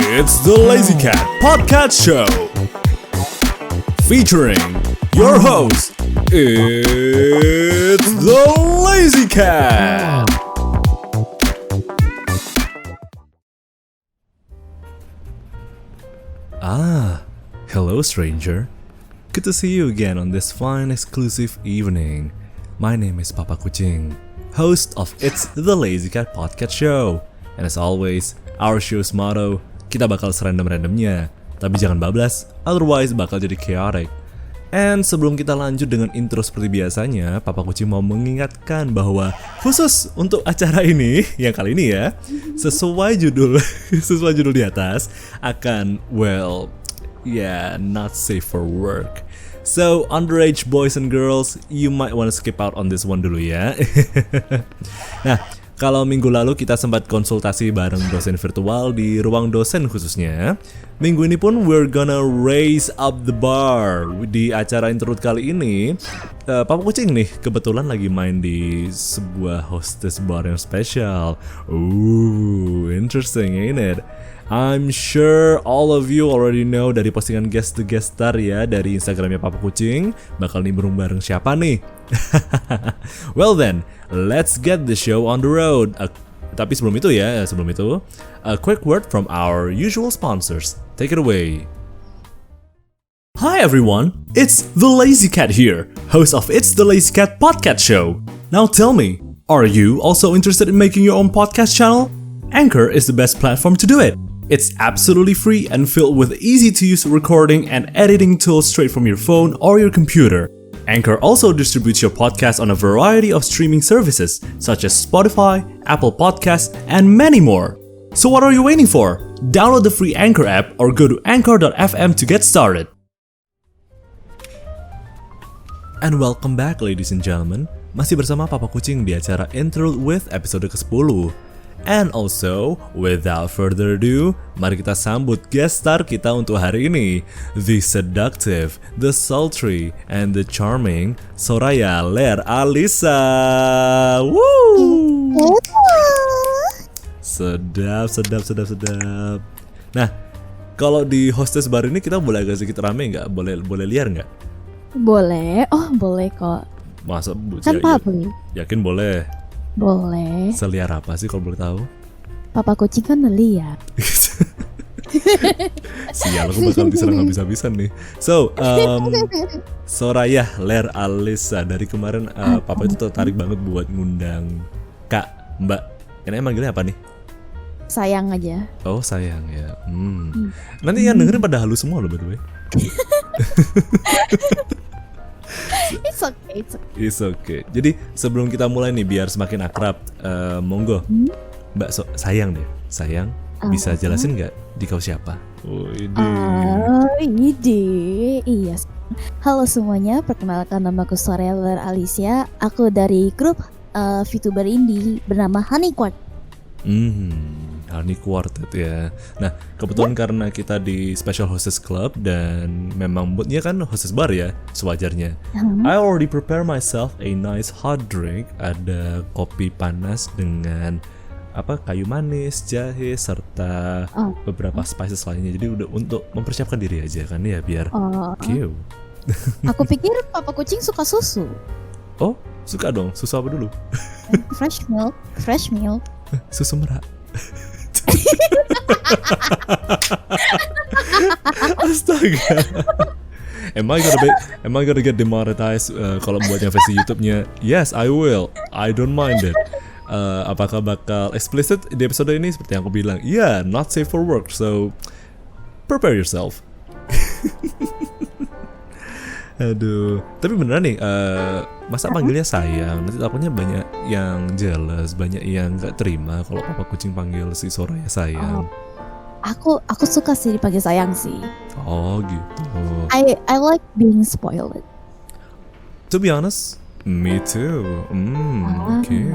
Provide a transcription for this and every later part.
It's the Lazy Cat Podcast Show, featuring your host. It's the Lazy Cat. Hello stranger. Good to see you again on this fine exclusive evening. My name is Papa Kucing, host of It's the Lazy Cat Podcast Show. And as always, our show's motto, kita bakal serandom-randomnya, tapi jangan bablas, otherwise bakal jadi chaotic. And sebelum kita lanjut dengan intro seperti biasanya, Papa Kucing mau mengingatkan bahwa khusus untuk acara ini, yang kali ini ya, sesuai judul di atas, akan, not safe for work. So, underage boys and girls, you might want to skip out on this one dulu ya. Nah, kalau minggu lalu kita sempat konsultasi bareng dosen virtual di ruang dosen khususnya, minggu ini pun we're gonna raise up the bar. Di acara interlude kali ini, Papa Kucing nih kebetulan lagi main di sebuah hostess bar yang spesial. Ooh, interesting ain't it? I'm sure all of you already know dari postingan guest to guest star ya dari Instagramnya Papa Kucing bakal nimbrung bareng siapa nih. Well then, let's get the show on the road. Tapi sebelum itu, a quick word from our usual sponsors. Take it away. Hi everyone, it's the Lazy Cat here, host of It's the Lazy Cat Podcast Show. Now tell me, are you also interested in making your own podcast channel? Anchor is the best platform to do it. It's absolutely free and filled with easy-to-use recording and editing tools straight from your phone or your computer. Anchor also distributes your podcast on a variety of streaming services such as Spotify, Apple Podcasts, and many more. So what are you waiting for? Download the free Anchor app or go to anchor.fm to get started. And welcome back ladies and gentlemen. Masih bersama Papa Kucing di acara Interlude with episode ke-10. And also, without further ado, mari kita sambut guest star kita untuk hari ini, the seductive, the sultry, and the charming Soraya Ler Alisa. Woo! Sedap. Nah, kalau di hostess bar ini kita boleh agak sedikit rame nggak? Boleh liar nggak? Boleh, boleh kok. Masa? Kan public. Yakin boleh? Boleh. Seliar apa sih kalau boleh tahu? Papa Kucing kan liar. Sial, aku bakal diserang habis-habisan nih. So, Soraya Ler Alisa, dari kemarin Papa itu tertarik banget buat ngundang Kak, Mbak. Ini manggilnya apa nih? Sayang aja. Oh, sayang ya. Nanti yang dengerin pada halus semua loh by the way. It's okay. Jadi sebelum kita mulai nih biar semakin akrab, monggo Mbak sayang deh. Sayang, bisa jelasin nggak di kau siapa? Iya. Halo semuanya, perkenalkan namaku Soraya Ler Alisa. Aku dari grup VTuber indie bernama Honey Quart. Honey Quartet ya. Nah, kebetulan karena kita di Special Hostess Club dan memang moodnya kan hostess bar ya, sewajarnya. I already prepare myself a nice hot drink. Ada kopi panas dengan kayu manis, jahe, serta beberapa spices lainnya. Jadi udah untuk mempersiapkan diri aja kan ya, biar cute. Aku pikir Papa Kucing suka susu. Oh, suka dong. Susu apa dulu? Fresh milk. Susu merak. Astaga. Am I gonna get demonetized kalau buatnya versi YouTube-nya? Yes, I will. I don't mind it. Apakah bakal explicit di episode ini? Seperti yang aku bilang, not safe for work. So prepare yourself. Aduh, tapi beneran nih, masa panggilnya sayang? Nanti takutnya banyak yang jealous, banyak yang gak terima kalau Papa Kucing panggil si Soraya sayang. Aku suka sih dipanggil sayang sih. Oh gitu. I like being spoiled. To be honest, me too. Okay.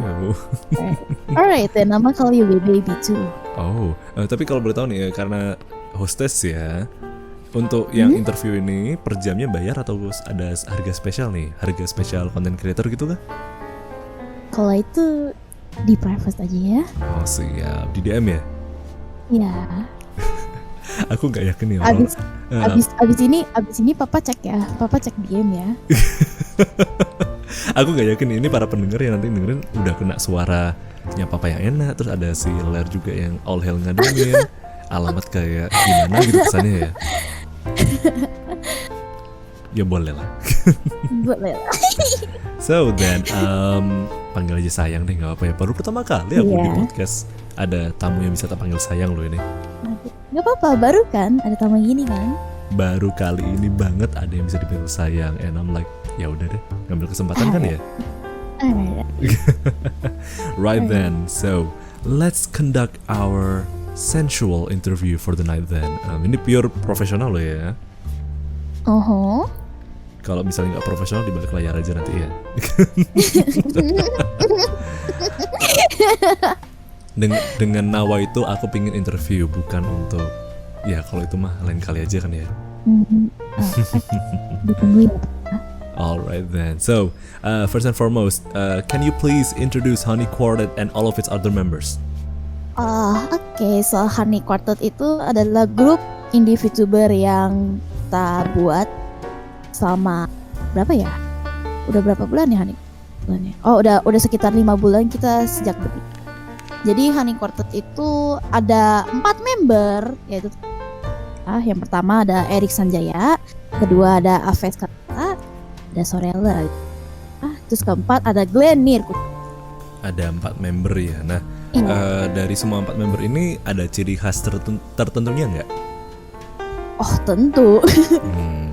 Alright, then I'ma call you baby too. Oh, tapi kalau boleh tahu nih, karena hostess ya. Untuk yang interview ini per jamnya bayar atau ada harga spesial nih? Harga spesial content creator gitu kah? Kalau itu di private aja ya. Oh siap, di DM ya? Ya. Aku nggak yakin ya orang. Abis ini papa cek DM ya. Aku nggak yakin ini para pendengar yang nanti dengerin udah kena suaranya papa yang enak, terus ada si Ler juga yang all hell ngadengin, alamat kayak gimana gitu kesannya ya. Ya boleh lah. Boleh lah. So then, panggil aja sayang deh, nggak apa-apa ya. Baru pertama kali aku di Iya. podcast ada tamu yang bisa tak panggil sayang loh ini. Gak apa-apa, baru kan ada tamu gini kan. Baru kali ini banget ada yang bisa dipanggil sayang, and I'm like, ya udah deh, ngambil kesempatan kan ya. Right then, so let's conduct our sensual interview for the night then. Ini pure profesional loh ya. Kalau misalnya nggak profesional di balik layar aja nanti ya. Dengan nawa itu aku pingin interview, bukan untuk ya kalau itu mah lain kali aja kan ya. Ditunggu ya. Alright then. So first and foremost, can you please introduce Honey Quartet and all of its other members? Oke, so Honey Quartet itu adalah grup indie VTuber yang kita buat selama berapa ya? Udah berapa bulan ya Honey? Bulannya? Oh, udah sekitar 5 bulan kita sejak berdiri. Jadi Honey Quartet itu ada 4 member, yaitu yang pertama ada Erik Sanjaya, kedua ada Aves Kata, ada Sorella, terus keempat ada Glenn Nir. Ada 4 member ya. Nah, dari semua 4 member ini ada ciri khas tertentunya nggak? Oh tentu.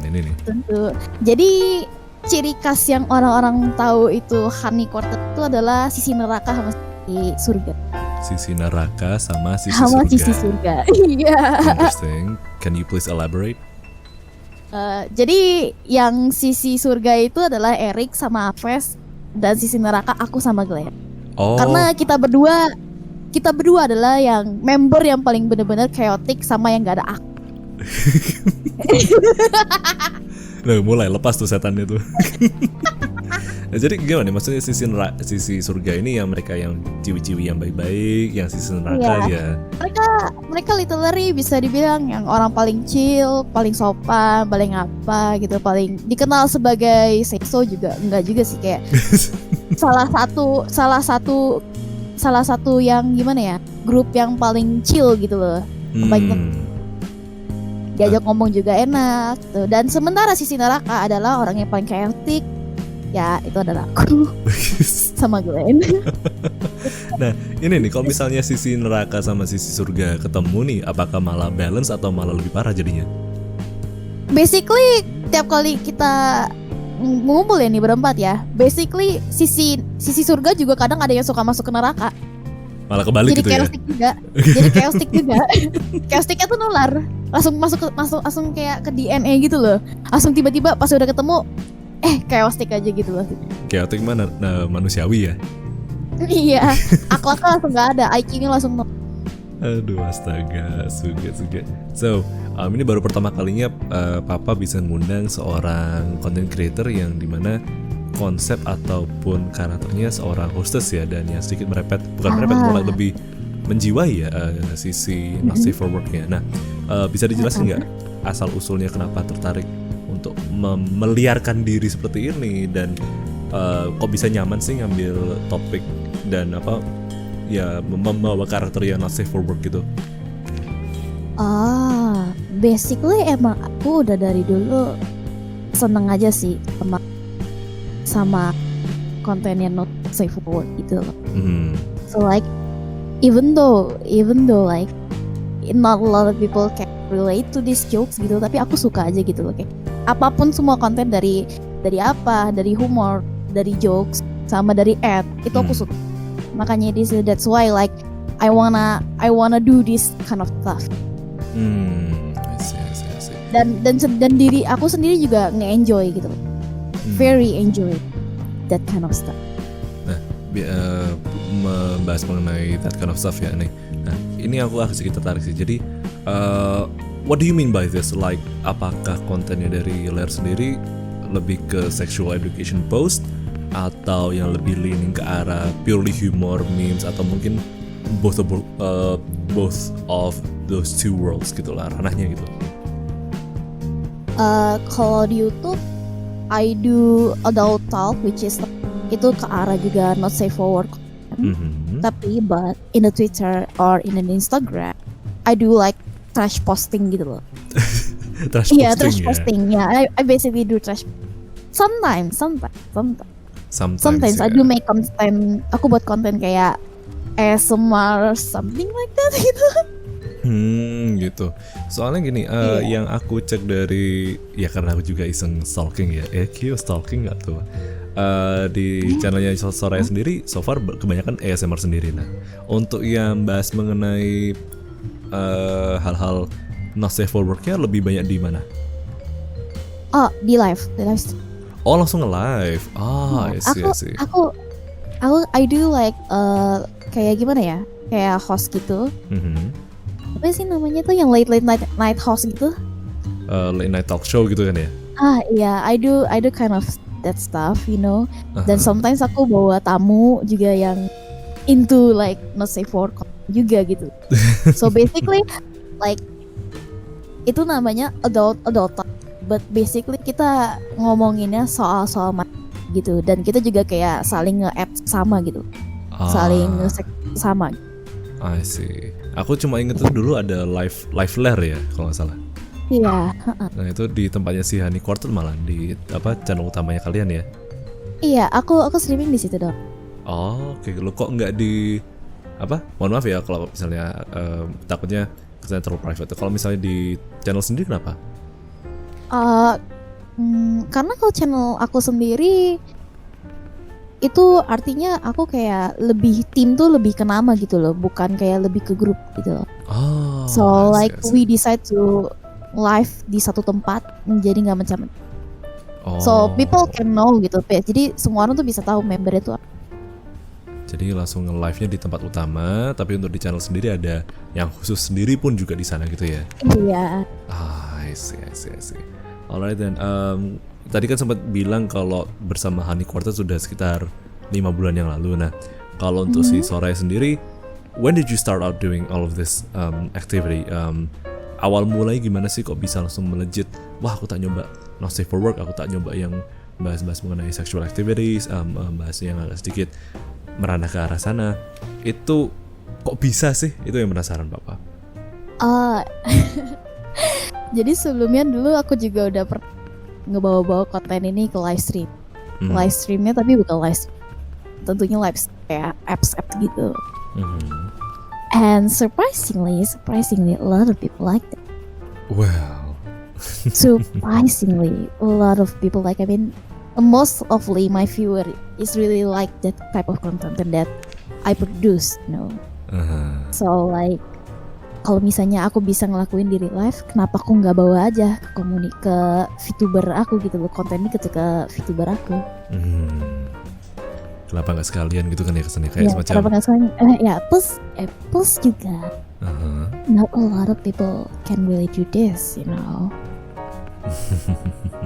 Ini nih. Tentu. Jadi ciri khas yang orang-orang tahu itu Honey Quartet itu adalah sisi neraka sama sisi surga. Sisi neraka sama sisi Sama surga. sisi surga. Iya. Interesting. Can you please elaborate? Jadi yang sisi surga itu adalah Erik sama Aves, dan sisi neraka aku sama Glenn. Oh. Karena kita berdua adalah yang member yang paling benar-benar chaotic sama yang gak ada aku. Nah, mulai lepas tuh setannya tuh. Nah, jadi gimana nih? Maksudnya sisi surga ini yang mereka yang ciwi-ciwi yang baik-baik, yang sisi neraka ya. Mereka literally bisa dibilang yang orang paling chill, paling sopan, paling apa gitu, paling dikenal sebagai sekso juga enggak juga sih, kayak salah satu yang gimana ya, grup yang paling chill gitu loh. Diajak ngomong juga enak gitu. Dan sementara sisi neraka adalah orang yang paling chaotic, ya itu adalah aku sama Glenn. Nah, ini nih kalau misalnya sisi neraka sama sisi surga ketemu nih, apakah malah balance atau malah lebih parah jadinya? Basically tiap kali kita ngumpul ya nih berempat ya, basically sisi surga juga kadang ada yang suka masuk ke neraka. Malah kebalik jadi gitu ya. Jadi chaotic juga. Chaoticnya tuh nular. Langsung kayak ke DNA gitu loh. Langsung tiba-tiba pas udah ketemu chaotic aja gitu loh. Chaotic mana manusiawi ya? Iya, akhlaknya langsung gak ada, IQ-nya langsung Aduh, astaga, suga. So, ini baru pertama kalinya Papa bisa ngundang seorang content creator yang dimana konsep ataupun karakternya seorang hostess ya, dan yang sedikit malah lebih menjiwai ya sisi not safe for work-nya. Nah, bisa dijelasin nggak asal usulnya kenapa tertarik untuk meliarkan diri seperti ini, dan kok bisa nyaman sih ngambil topik dan membawa karakter yang not safe for work gitu? Basically emang aku udah dari dulu seneng aja sih sama konten yang not safe for work gitu loh. So like even though like not a lot of people can relate to these jokes gitu, tapi aku suka aja gitu loh, kayak apapun semua konten dari humor, dari jokes, sama dari ad itu aku suka. Makanya that's why like I wanna do this kind of stuff. I see. Dan diri aku sendiri juga nge-enjoy gitu. Very enjoy that kind of stuff. Nah, membahas mengenai that kind of stuff ya nih. Nah, ini aku sedikit tertarik sih. Jadi, what do you mean by this? Like, apakah kontennya dari Ler sendiri lebih ke sexual education post, atau yang lebih leaning ke arah purely humor, memes, atau mungkin both of those two worlds gitu lah ranahnya gitu? Kalau di YouTube I do adult talk, which is itu ke arah juga not safe for work. Tapi but in the Twitter or in the Instagram I do like trash posting gitu loh. Trash posting. Yeah, I basically do trash. Sometimes I do make content. Aku buat konten kayak ASMR something like that gitu. Gitu. Soalnya gini, yang aku cek dari ya karena aku juga iseng stalking ya. Kyo stalking nggak tuh? Di channelnya Soraya sendiri, so far kebanyakan ASMR sendiri. Nah, untuk yang bahas mengenai hal-hal not safe for work-nya lebih banyak di mana? Oh, di live. Oh, langsung nge-live. I see. I do like kayak gimana ya? Kayak host gitu. Apa sih namanya tuh yang late night host gitu? Late night talk show gitu kan ya? Iya, I do kind of that stuff, you know. Dan sometimes aku bawa tamu juga yang into like not safe for work juga gitu. So basically like itu namanya adult talk, but basically kita ngomonginnya soal gitu, dan kita juga kayak saling nge-add sama gitu, saling sama. I see. Aku cuma inget tuh dulu ada live lair ya kalau nggak salah. Iya. Nah itu di tempatnya si Honey Quartet malah di channel utamanya kalian ya? Iya, aku streaming di situ dong. Oh, oke. Lu kok nggak di Mohon maaf ya kalau misalnya takutnya kesannya terlalu private. Kalau misalnya di channel sendiri kenapa? Karena kalau channel aku sendiri itu artinya aku kayak lebih tim tuh lebih ke nama gitu loh, bukan kayak lebih ke grup gitu loh. So like we decide to live di satu tempat, jadi nggak macam. So people can know gitu. Jadi semua orang tuh bisa tahu member itu. Jadi langsung nge-live-nya di tempat utama, tapi untuk di channel sendiri ada yang khusus sendiri pun juga di sana gitu ya? Iya. I see. Alright then, tadi kan sempat bilang kalau bersama Honey Quartet sudah sekitar 5 bulan yang lalu. Nah, kalau untuk si Soraya sendiri, when did you start out doing all of this activity? Awal mulai gimana sih kok bisa langsung melejit? Wah, aku tak nyoba not safe for work, aku tak nyoba yang bahas-bahas mengenai sexual activities, bahas yang agak sedikit merana ke arah sana. Itu kok bisa sih? Itu yang penasaran Papa. Jadi sebelumnya dulu aku juga udah ngebawa-bawa konten ini ke live stream. Live streamnya tapi bukan live stream, tentunya live kayak apps gitu. And surprisingly a lot of people like it. Wow. Surprisingly a lot of people like, I mean most ofly my viewer is really like that type of content that I produce, you know. So like kalau misalnya aku bisa ngelakuin di real life, kenapa aku nggak bawa aja ke VTuber aku gitu loh, konten ini ke VTuber aku. Kenapa nggak sekalian gitu kan ya kesannya kayak semacam. Kenapa nggak sekalian? Plus juga. Not a lot of people can really do this, you know.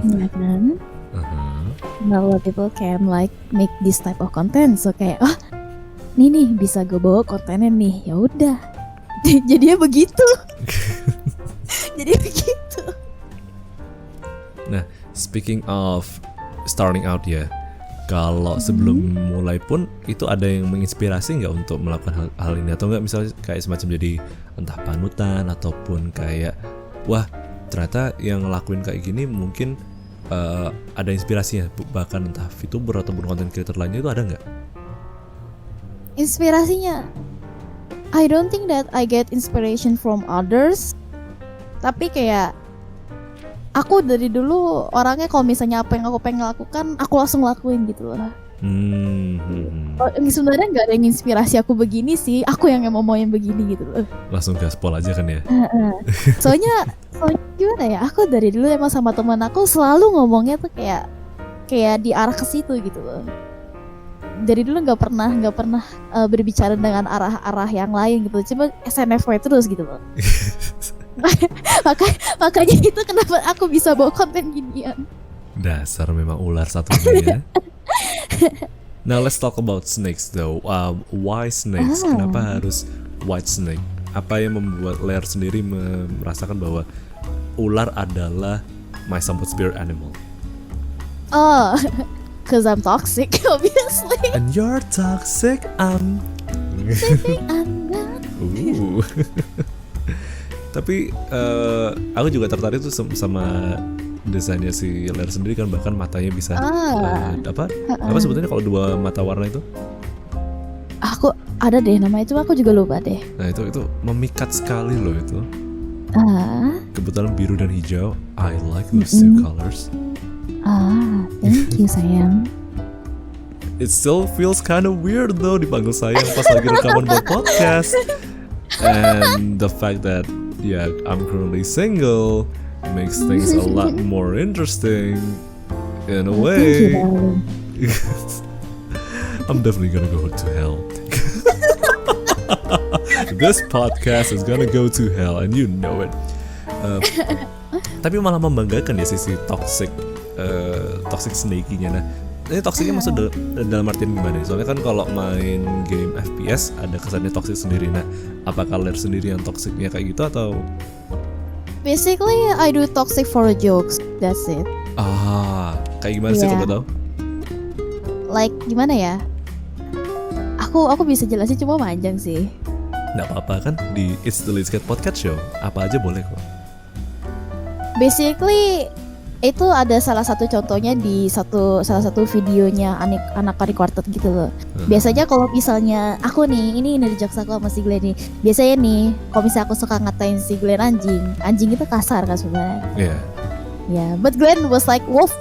Ya kan? Not a lot of people can like make this type of content. So kayak nih bisa gue bawa kontennya nih, ya udah. Jadinya begitu. Nah, speaking of starting out ya, kalau sebelum mulai pun itu ada yang menginspirasi nggak untuk melakukan hal ini, atau nggak misalnya kayak semacam jadi entah panutan ataupun kayak wah ternyata yang ngelakuin kayak gini mungkin ada inspirasinya, bahkan entah VTuber ataupun content creator lainnya, itu ada nggak? Inspirasinya, I don't think that I get inspiration from others. Tapi kayak aku dari dulu orangnya kalau misalnya apa yang aku pengen lakukan, aku langsung lakuin gitu loh. Sebenarnya nggak ada yang inspirasi aku begini sih, aku yang mau yang begini gitu loh. Langsung gaspol aja kan ya. Soalnya gimana ya, aku dari dulu emang sama teman aku selalu ngomongnya tuh kayak di arah ke situ gitu loh. Dari dulu nggak pernah berbicara dengan arah yang lain gitu, cuma SNFY terus gitu loh. makanya itu kenapa aku bisa bawa konten ginian. Dasar memang ular satunya ya. Now let's talk about snakes though. Why snakes? Kenapa harus white snake? apa yang membuat Lair sendiri merasakan bahwa ular adalah my somewhat spirit animal? Oh, cause I'm toxic, obviously. And you're toxic, Tapi aku juga tertarik tuh sama desainnya si Lair sendiri kan, bahkan matanya bisa apa sebetulnya kalau dua mata warna itu? Aku ada deh nama itu, aku juga lupa deh. Nah itu memikat sekali loh itu. Kebetulan biru dan hijau, I like those two colors. Thank you sayang. It still feels kind of weird though dipanggil sayang pas lagi rekaman buat podcast. And the fact that I'm currently single makes things a lot more interesting in a way. I'm definitely gonna go to hell. This podcast is gonna go to hell and you know it. Tapi malah membanggakan ya sisi toxic snaky-nya. Nah, ini toksiknya maksud dalam artian gimana? Soalnya kan kalau main game FPS ada kesannya toksik sendiri. Nah, apakah Lair sendiri yang toksiknya kayak gitu atau? Basically, I do toxic for jokes. That's it. Kayak gimana sih kalau tahu? Like gimana ya? Aku bisa jelasin cuma panjang sih. Nggak apa-apa kan, di It's the Lead Skate Podcast Show apa aja boleh kok. Basically itu ada salah satu contohnya di salah satu videonya anak recorded gitu loh. Biasanya kalau misalnya aku nih, ini jokes aku sama si Glenn nih. Biasanya nih, kalau misalnya aku suka ngatain si Glenn anjing itu kasar kan sebenarnya. Iya. Yeah, but Glenn was like wolf.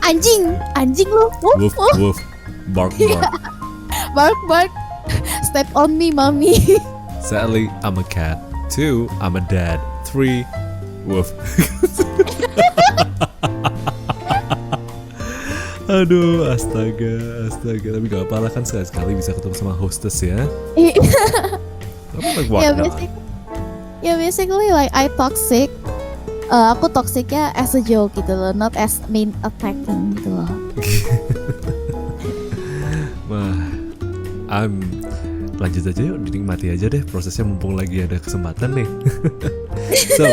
anjing lu, wolf. Bark. Bark. Step on me, mommy. Sadly, I'm a cat. 2, I'm a dad. 3, woof. Aduh, astaga. Tapi gak apa-apa lah kan, sekali-sekali bisa ketemu sama hostess ya. Basically like I toxic. Aku toksiknya as a joke gitu loh, not as main attacking gitu loh. Lanjut aja yuk, dinikmati aja deh prosesnya mumpung lagi ada kesempatan nih. So,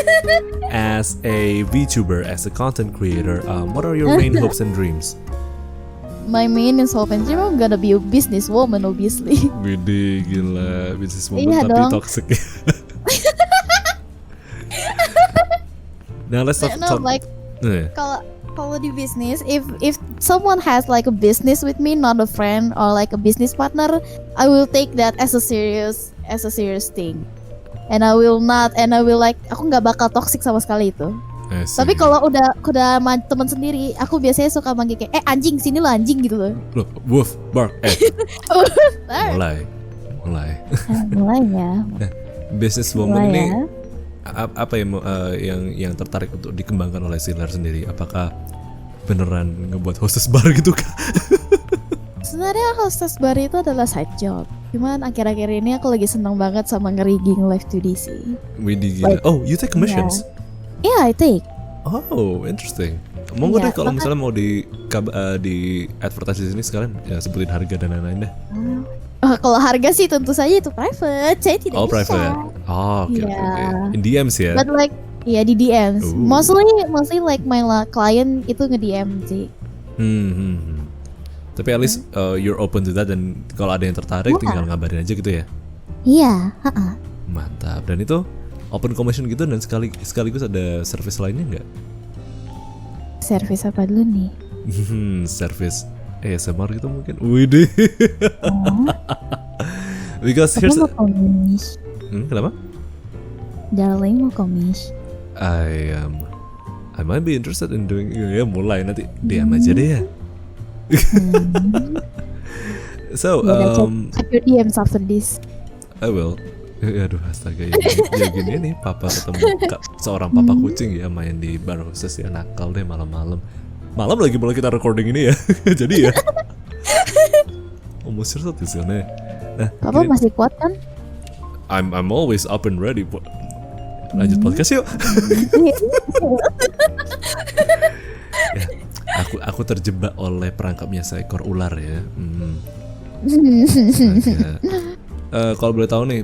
as a VTuber, as a content creator, what are your main hopes and dreams? My main is hope and dream, I'm gonna be a businesswoman obviously. Widih, gila, businesswoman tapi toxic. Now let's talk. Like, kalau di bisnis, if someone has like a business with me, not a friend or like a business partner, I will take that as a serious thing, and I will like, aku nggak bakal toxic sama sekali itu. Tapi kalau udah teman sendiri, aku biasanya suka manggil kayak anjing, sini lo anjing gitu loh. Woof, bark, mulai ya. Businesswoman ini apa yang tertarik untuk dikembangkan oleh si Lair sendiri? Apakah beneran ngebuat hostess bar gitu kah? Sebenarnya hostess bar itu adalah side job. Cuman akhir-akhir ini aku lagi seneng banget sama nge-rigging live 2DC. Widih gila. Oh, you take commissions? Yeah, I take. Oh, interesting. Monggo deh kalau misalnya mau di advertise di sini sekalian ya, sebutin harga dan lain-lain deh. Kalau harga sih tentu saja itu private, saya tidak bisa. Private. Okay. In DMs ya? But like, di DMs. Mostly like my client itu nge-DM sih. Tapi at least you're open to that, dan kalau ada yang tertarik tinggal ngabarin aja gitu ya? Iya. Mantap. Dan itu open commission gitu, dan sekaligus ada service lainnya nggak? Service apa dulu nih? Service ASMR gitu mungkin. Widih. Because here's kenapa? Darling mau komis. I might be interested in doing, mulai nanti DM aja deh ya. So check your DMs after this. I will. Aduh, astaga, ya gini nih, papa ketemu seorang papa kucing ya, main di bar hostess ya, nakal deh malam lagi mulai kita recording ini ya. Jadi ya almost sure sih nah, papa masih kuat kan? I'm always up and ready. Lanjut podcast yuk. Aku terjebak oleh perangkapnya seekor ular ya. kalau boleh tahu nih,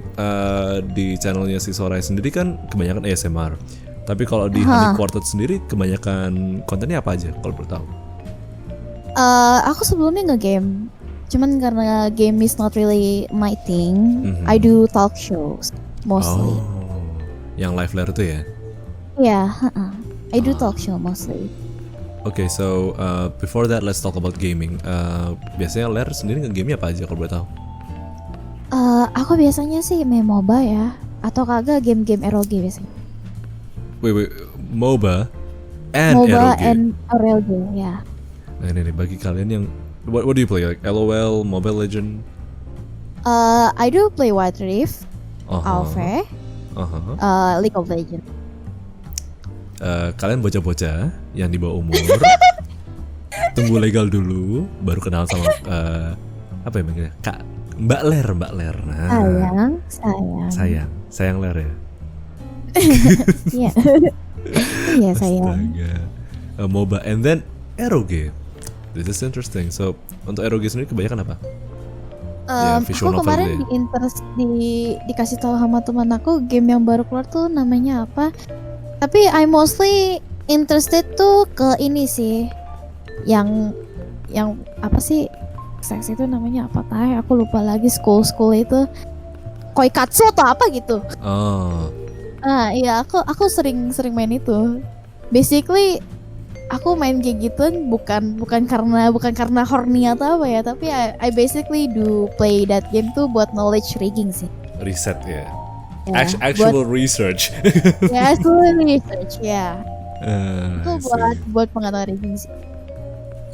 di channelnya si Soraya sendiri kan kebanyakan ASMR. Tapi kalau di Honey Quartet sendiri kebanyakan kontennya apa aja kalau boleh tahu? Aku sebelumnya nge-game, cuman karena game is not really my thing, I do talk shows mostly. Oh, yang live layer itu ya? Yeah, I do talk show mostly. Okay, so before that let's talk about gaming. Biasanya Lair sendiri nge-game apa aja kalau boleh tahu? Aku biasanya sih main MOBA ya, atau kagak game-game ROG biasanya. Wait, MOBA and MOBA ROG. and ROG, ya. Nah ini nih, bagi kalian yang what do you play, like LOL, Mobile Legend? I do play Wild Rift, Alpha, League of Legends. Kalian bocah-bocah yang di bawah umur tunggu legal dulu baru kenal sama apa ya manggilnya, Kak Mbak Ler. Nah, sayang Ler ya. Iya. Iya sayang. Astaga. MOBA and then ROG. This is interesting. So untuk ROG sendiri kebanyakan apa? Aku kemarin dikasih tahu sama teman aku game yang baru keluar tuh namanya apa? Tapi I mostly interested tuh ke ini sih, yang apa sih? Seks itu namanya apa? Aku lupa lagi. School itu Koikatsu atau apa gitu. Oh. Iya, aku sering main itu. Basically aku main kayak gitu bukan karena horny atau apa ya, tapi I basically do play that game tuh buat knowledge rigging sih. Riset ya. Actual research. Ya, actual research ya. Itu I buat pengetahuan rigging sih.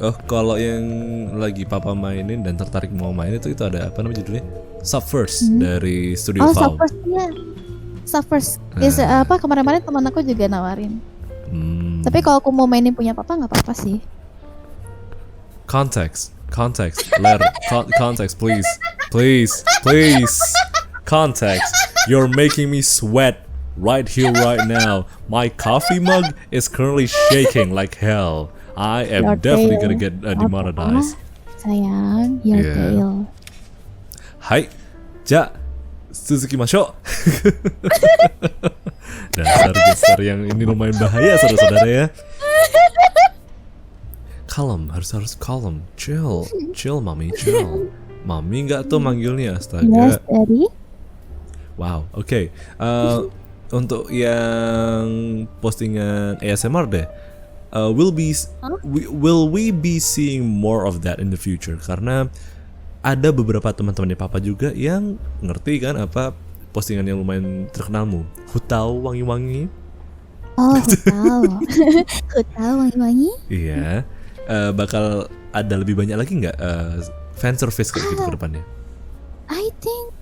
Oh, kalau yang lagi papa mainin dan tertarik mau main itu ada apa namanya judulnya? Subverse dari Studio Valve. Subverse ya. Subverse. Apa kemarin-kemarin teman aku juga nawarin. Tapi kalau aku mau mainin punya papa nggak apa-apa sih. Context, Ler, context, please. Context. You're making me sweat right here, right now. My coffee mug is currently shaking like hell. I am definitely gonna get demonetized. Sayang, your tail. Hai, ja, Suzuki-masho. Dasar geser yang ini lumayan bahaya saudara-saudara ya. Calm, harus calm. Chill mami, chill. Mami nggak tuh manggilnya, astaga. Yes, Daddy. Wow, oke. Untuk yang postingan ASMR deh, will we be seeing more of that in the future? Karena ada beberapa teman-temannya papa juga yang ngerti kan apa postingan yang lumayan terkenalmu, Hutao wangi-wangi. Oh, Hutao wangi-wangi. Iya, bakal ada lebih banyak lagi nggak fan service kayak gitu ke depannya? I think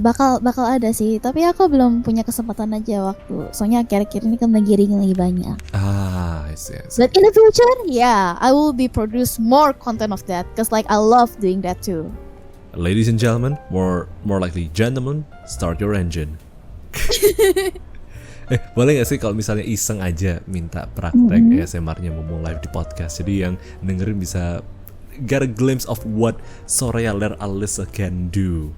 bakal ada sih, tapi aku belum punya kesempatan aja waktu. Soalnya akhir-akhir ini kan lagi banyak. I see. But in the future, I will be produce more content of that, cause like I love doing that too. Ladies and gentlemen, more likely gentlemen, start your engine. Boleh gak sih kalau misalnya iseng aja minta praktek ASMR-nya mau live di podcast, jadi yang dengerin bisa get a glimpse of what Soraya Ler Alisa can do.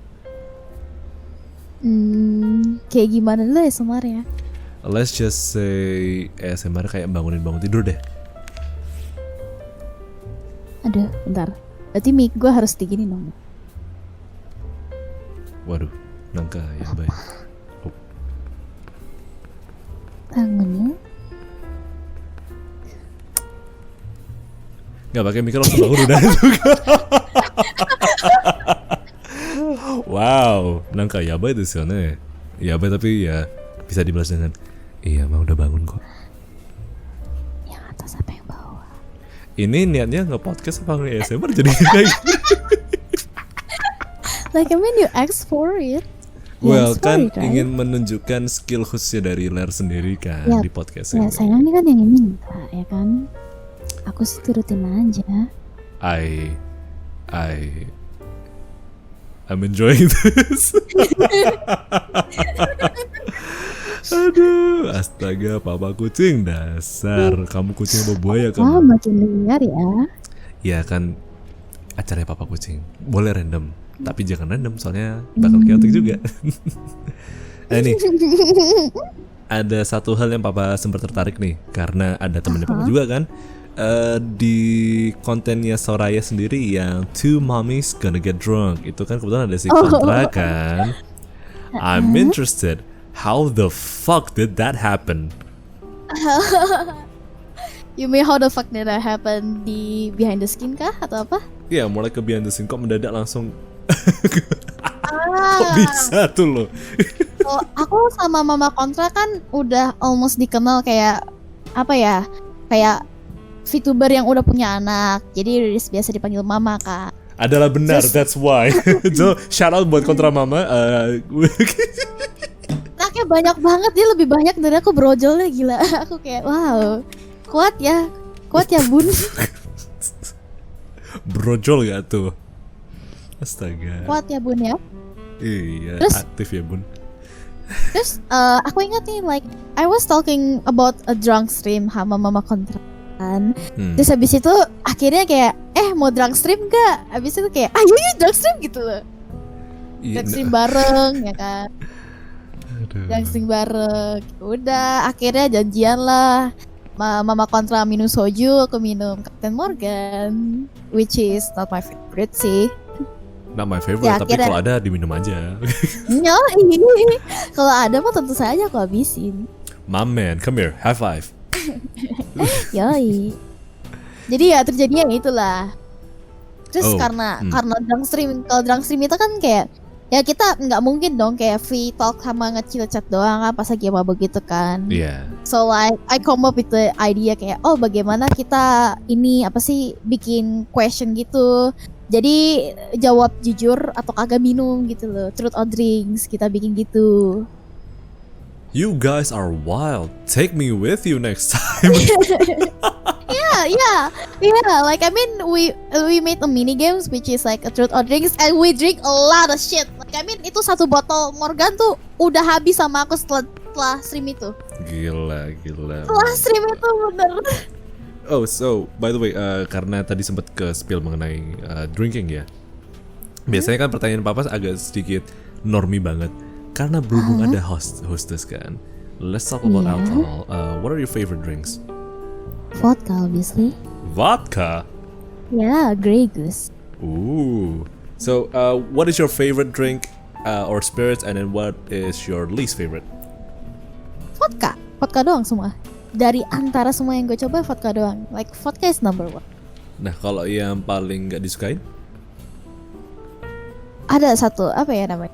Kayak gimana dulu ASMR ya? Let's just say ASMR kayak bangun tidur deh. Aduh, bentar. Berarti mic gue harus digini dong. Waduh, nangka ya baik. Tangannya? Gak pakai mikir langsung bangun udah juga. Wow, nangka yabai desu yo ne. Yabai tapi ya bisa dibalas dengan iya mah udah bangun kok. Yang atas apa yang bawah? Ini niatnya nge-podcast apa nge-ASMR jadi kayak Like I mean you ask for it. Well, kan right? ingin menunjukkan skill khususnya dari Ler sendiri kan di podcast ini. Ya sayang ini kan yang ini minta ya kan. Aku sih turutin aja. I'm enjoying this. Aduh, astaga, papa kucing dasar. Kamu kucing apa buaya kamu? Oh, makin liar ya. Ya kan, acaranya papa kucing. Boleh random. Tapi jangan random, soalnya bakal chaotic juga. Nah nih, ada satu hal yang papa sempat tertarik nih, karena ada temennya papa juga kan. Di kontennya Soraya sendiri yang Two Mommies Gonna Get Drunk, itu kan kebetulan ada si Kontra kan. I'm interested, how the fuck did that happen? You mean how the fuck did that happen di behind the skin kah atau apa? Ya mulai ke behind the scene kok mendadak langsung. Kok bisa tuh lo? Oh, aku sama Mama Kontra kan udah almost dikenal kayak apa ya? Kayak VTuber yang udah punya anak. Jadi biasa dipanggil Mama Kak. Adalah benar, that's why. So shout out buat Kontra Mama. Anaknya banyak banget, dia lebih banyak dari aku, brojolnya gila. Aku kayak wow, kuat ya bun. Brojol gak tuh? Astaga. Kuat ya bun ya. Iya, Terus, aktif ya bun. Terus aku ingat nih, like I was talking about a drunk stream sama Mama Kontra kan. Terus habis itu akhirnya kayak mau drunk stream gak? Habis itu kayak ayo drunk stream gitu loh. Drunk stream bareng ya kan. Drunk stream bareng. Udah akhirnya janjian lah. Mama Kontra minum soju, aku minum Captain Morgan, which is not my favorite sih. Not my favorite, Ya, tapi kalau ada diminum aja. No, kalau ada mah tentu saja aku habisin. My man, come here, high five. Yoi. Jadi ya terjadinya itulah. Terus karena drunk stream, kalau drunk stream itu kan kayak ya kita nggak mungkin dong kayak free talk sama ngecil chat doang kan pas lagi mabuk gitu kan. Iya. So like I come up with the idea kayak bagaimana kita ini apa sih bikin question gitu. Jadi jawab jujur atau kagak minum gitu loh. Truth or drinks kita bikin gitu. You guys are wild. Take me with you next time. Yeah. Like I mean, we made a mini games which is like a truth or drinks, and we drink a lot of shit. Like I mean, itu satu botol Morgan tuh udah habis sama aku setelah stream itu. Gila. Setelah stream itu bener. Oh, so by the way, karena tadi sempat ke spill mengenai drinking ya. Biasanya kan pertanyaan papa agak sedikit normy banget. Karena berhubung ada hostess kan. Let's talk about alcohol. What are your favorite drinks? Vodka, obviously. Vodka? Yeah, Grey Goose. Ooh. So, what is your favorite drink or spirits, and then what is your least favorite? Vodka doang semua. Dari antara semua yang gue coba, vodka doang. Like, vodka is number one. Nah, kalau yang paling gak disukain? Ada satu, apa ya namanya?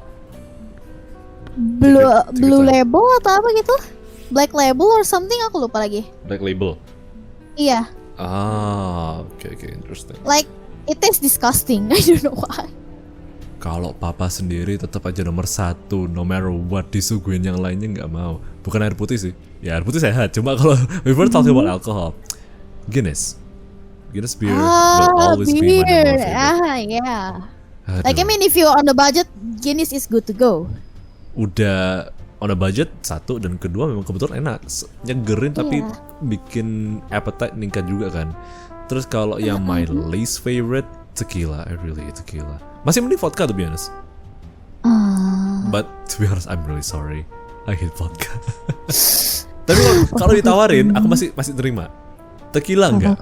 Blue Label atau apa gitu? Black Label or something, aku lupa lagi. Black Label? Iya. Okay, interesting. Like, it tastes disgusting. I don't know why. Kalau papa sendiri tetap aja nomor satu, no matter what, disuguhin yang lainnya nggak mau. Bukan air putih sih. Ya air putih sehat. Cuma kalau we were talking about alcohol, Guinness beer will always be my number favorite. Yeah. Aduh. Like I mean, if you're on the budget, Guinness is good to go. Udah on a budget, satu, dan kedua memang kebetulan enak, nyegerin tapi bikin appetite meningkat juga kan. Terus kalau yang my least favorite, tequila. I really hate tequila. Masih mending vodka to be honest. But to be honest, I'm really sorry, I hate vodka. Tapi kalau ditawarin, aku masih terima. Tequila enggak?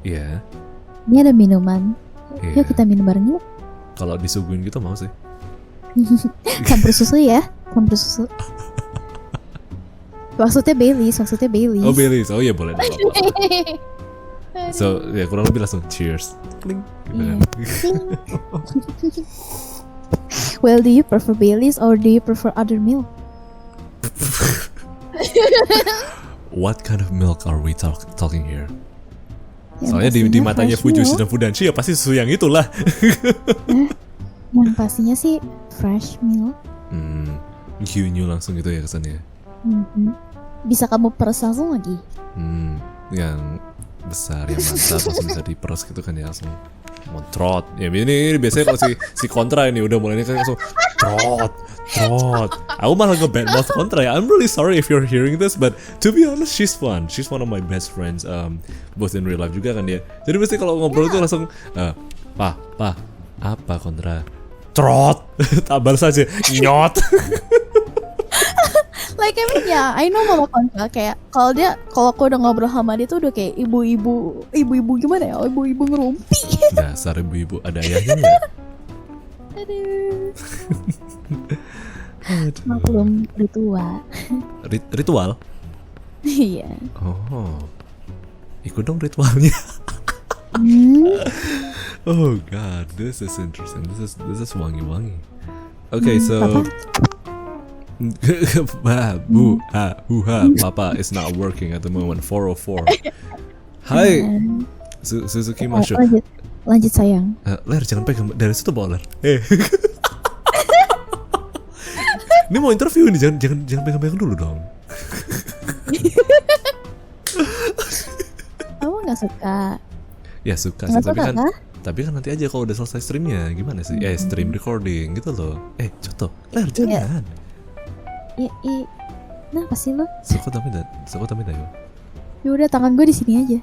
Iya. Ini ada minuman. Yuk kita minum bareng yuk. Kalau disuguhin gitu mau sih. Campur susu ya, campur susu. Maksudnya Baileys. Oh Baileys, oh iya boleh. So ya kurang lebih langsung cheers. Kling. Well, do you prefer Baileys or do you prefer other milk? What kind of milk are we talking here? Yang soalnya di matanya Fujoshi dan Fudanshi ya pasti susu yang itulah. Yang pastinya sih fresh milk. Gyunyu langsung gitu ya kesannya. Bisa kamu peres langsung lagi. Yang besar, yang mantap langsung bisa diperes gitu kan ya, langsung montrot. Ya ini biasanya kalau si kontra ini udah mulai kan langsung trot. Aku malah nge-badmouth kontra ya. I'm really sorry if you're hearing this, but to be honest, she's fun. She's one of my best friends, both in real life juga kan dia. Jadi pasti kalau ngobrol itu langsung, pa, Apa kontra? Trot. Tabal saja. Nyot. Like I mean ya, I know mama kontra kayak kalau aku udah ngobrol sama dia tuh udah kayak ibu-ibu gimana ya? Ibu-ibu ngerumpi. Dasar ibu-ibu, ada ayahnya nggak? Aduh. Maklum ritual. Ritual? Iya. Oh. Ikut dong ritualnya. Oh god, this is interesting. This is wangi-wangi. Okay, so Papa is not working at the moment. 404. Hai, Suzuki Masho. Lanjut sayang. Ler, jangan pegang dari situ bawa Ler. Ini mau interview nih, jangan pegang-pegang dulu dong. Kamu nggak suka? Ya suka sih, tapi kan nanti aja kalau udah selesai streamnya, gimana sih? Stream recording gitu loh. Contoh, Ler jangan. Nah pasti lo. Suka tapi dah. Ya udah tangan gue di sini aja.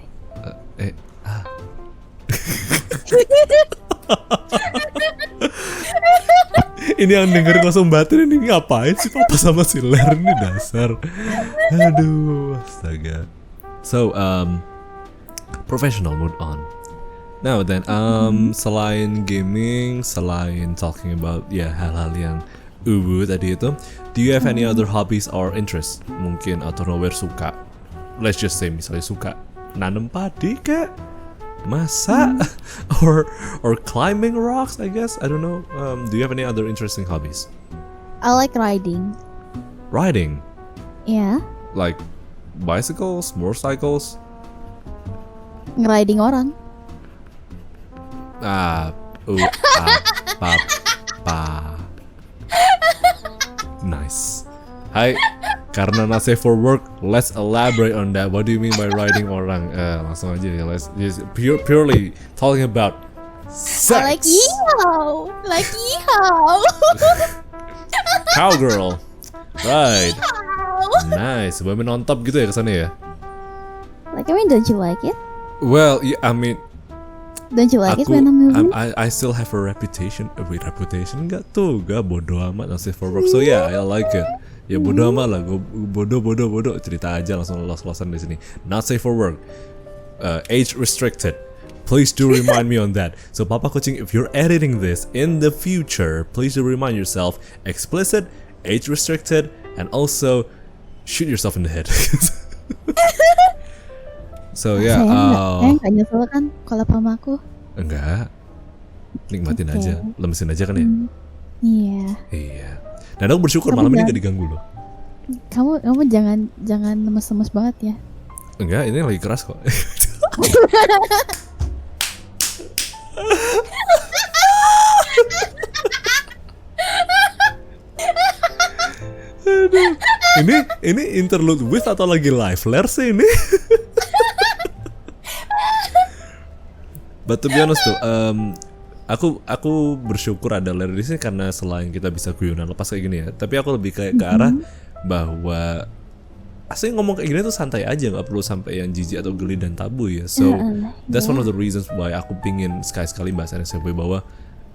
Ini yang dengerin langsung batin, ini ngapain sih Papa sama si Ler ini dasar. Aduh, astaga. So, professional, move on. Now then, selain gaming, selain talking about hal-hal yang tadi itu, do you have any other hobbies or interests? Mungkin out of nowhere suka, let's just say misalnya suka nanam padi kek, masak, or climbing rocks, I guess. I don't know. Do you have any other interesting hobbies? I like riding. Riding? Yeah. Like bicycles, motorcycles? Ngeriding orang. Papa. Nice. Hai, karena not safe for work, let's elaborate on that. What do you mean by riding orang? Langsung aja ya. Let's just purely talking about sex. Like yeehaw. Cowgirl. Right. Nice. Women on top gitu ya kesannya ya. Like I mean, don't you like it? Well, yeah, I mean, don't you like it when I'm moving? I still have a reputation. Reputation enggak tuh, gak bodo amat not safe for work. So yeah, I like it. Ya bodo amat lah, gue bodo cerita aja langsung los-losan di sini. Not safe for work, age restricted. Please do remind me on that. So Papa Coaching, if you're editing this in the future, please do remind yourself explicit, age restricted, and also shoot yourself in the head. So yeah, saya nggak nyesel kan kalau sama aku? Enggak, nikmatin aja, lemesin aja kan ya. Iya. Dan aku bersyukur malam ini gak diganggu loh. Kamu jangan lemes-lemes banget ya. Enggak, ini lagi keras kok. Aduh. Ini interlude with atau lagi live Ler sih ini? But to be honest tuh, aku bersyukur ada Ler di sini karena selain kita bisa guyonan lepas kayak gini ya, tapi aku lebih kayak ke arah bahwa asli ngomong kayak gini tuh santai aja, nggak perlu sampai yang jijik atau geli dan tabu ya. So that's one of the reasons why aku pingin sekali bahas NSFW bahwa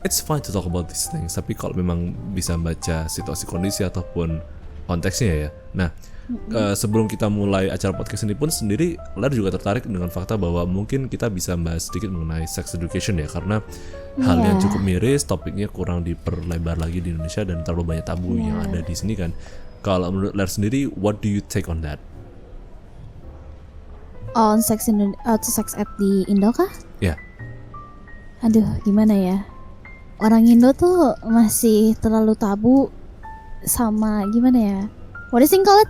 it's fine to talk about these things, tapi kalau memang bisa baca situasi kondisi ataupun konteksnya ya. Nah, sebelum kita mulai acara podcast ini pun sendiri, Ler juga tertarik dengan fakta bahwa mungkin kita bisa bahas sedikit mengenai sex education ya, karena hal yang cukup miris, topiknya kurang diperlebar lagi di Indonesia dan terlalu banyak tabu yang ada di sini kan. Kalau menurut Ler sendiri, what do you take on that? On sex ed di Indo kah? Ya. Aduh, gimana ya? Orang Indo tuh masih terlalu tabu sama gimana ya? What is it called?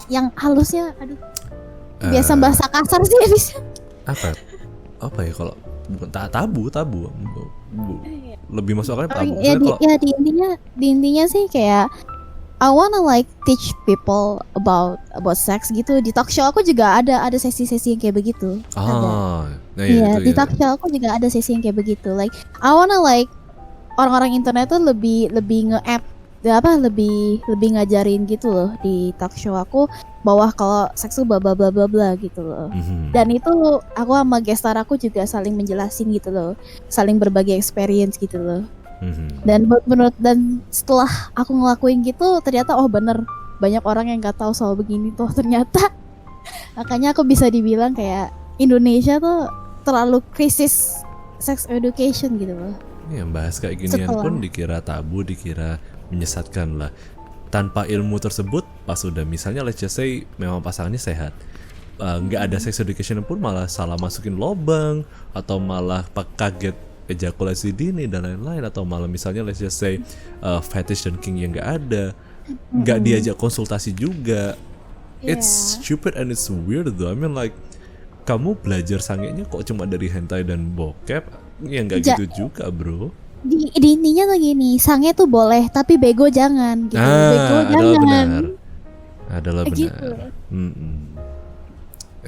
Yang halusnya, aduh. Biasa bahasa kasar sih bisa. Apa ya kalau tabu. Lebih masuk akal tabu. Di intinya sih kayak I wanna like teach people about sex gitu. Di talk show aku juga ada sesi-sesi yang kayak begitu. Di talk show aku juga ada sesi yang kayak begitu. Like I wanna like orang-orang internet tuh lebih lebih ngajarin gitu loh di talk show aku bawah kalau seks tuh bla bla bla bla bla gitu loh. Dan itu aku sama gestar aku juga saling menjelasin gitu loh, saling berbagi experience gitu loh. Dan menurut dan setelah aku ngelakuin gitu ternyata bener banyak orang yang nggak tahu soal begini tuh ternyata. Makanya aku bisa dibilang kayak Indonesia tuh terlalu krisis sex education gitu loh. Ya, bahas kayak ginian pun dikira tabu, dikira menyesatkan lah. Tanpa ilmu tersebut, pas udah misalnya let's just say memang pasangannya sehat, nggak ada sex education pun malah salah masukin lobang, atau malah kaget ejakulasi dini dan lain-lain, atau malah misalnya let's just say fetish dan king yang nggak ada, nggak diajak konsultasi juga. It's stupid and it's weird though. I mean like, kamu belajar sangenya kok cuma dari hentai dan bokep? Ya nggak gitu juga bro. Di intinya tuh gini, sange tuh boleh tapi bego jangan gitu. Bego jangan. Adalah benar. Gitu.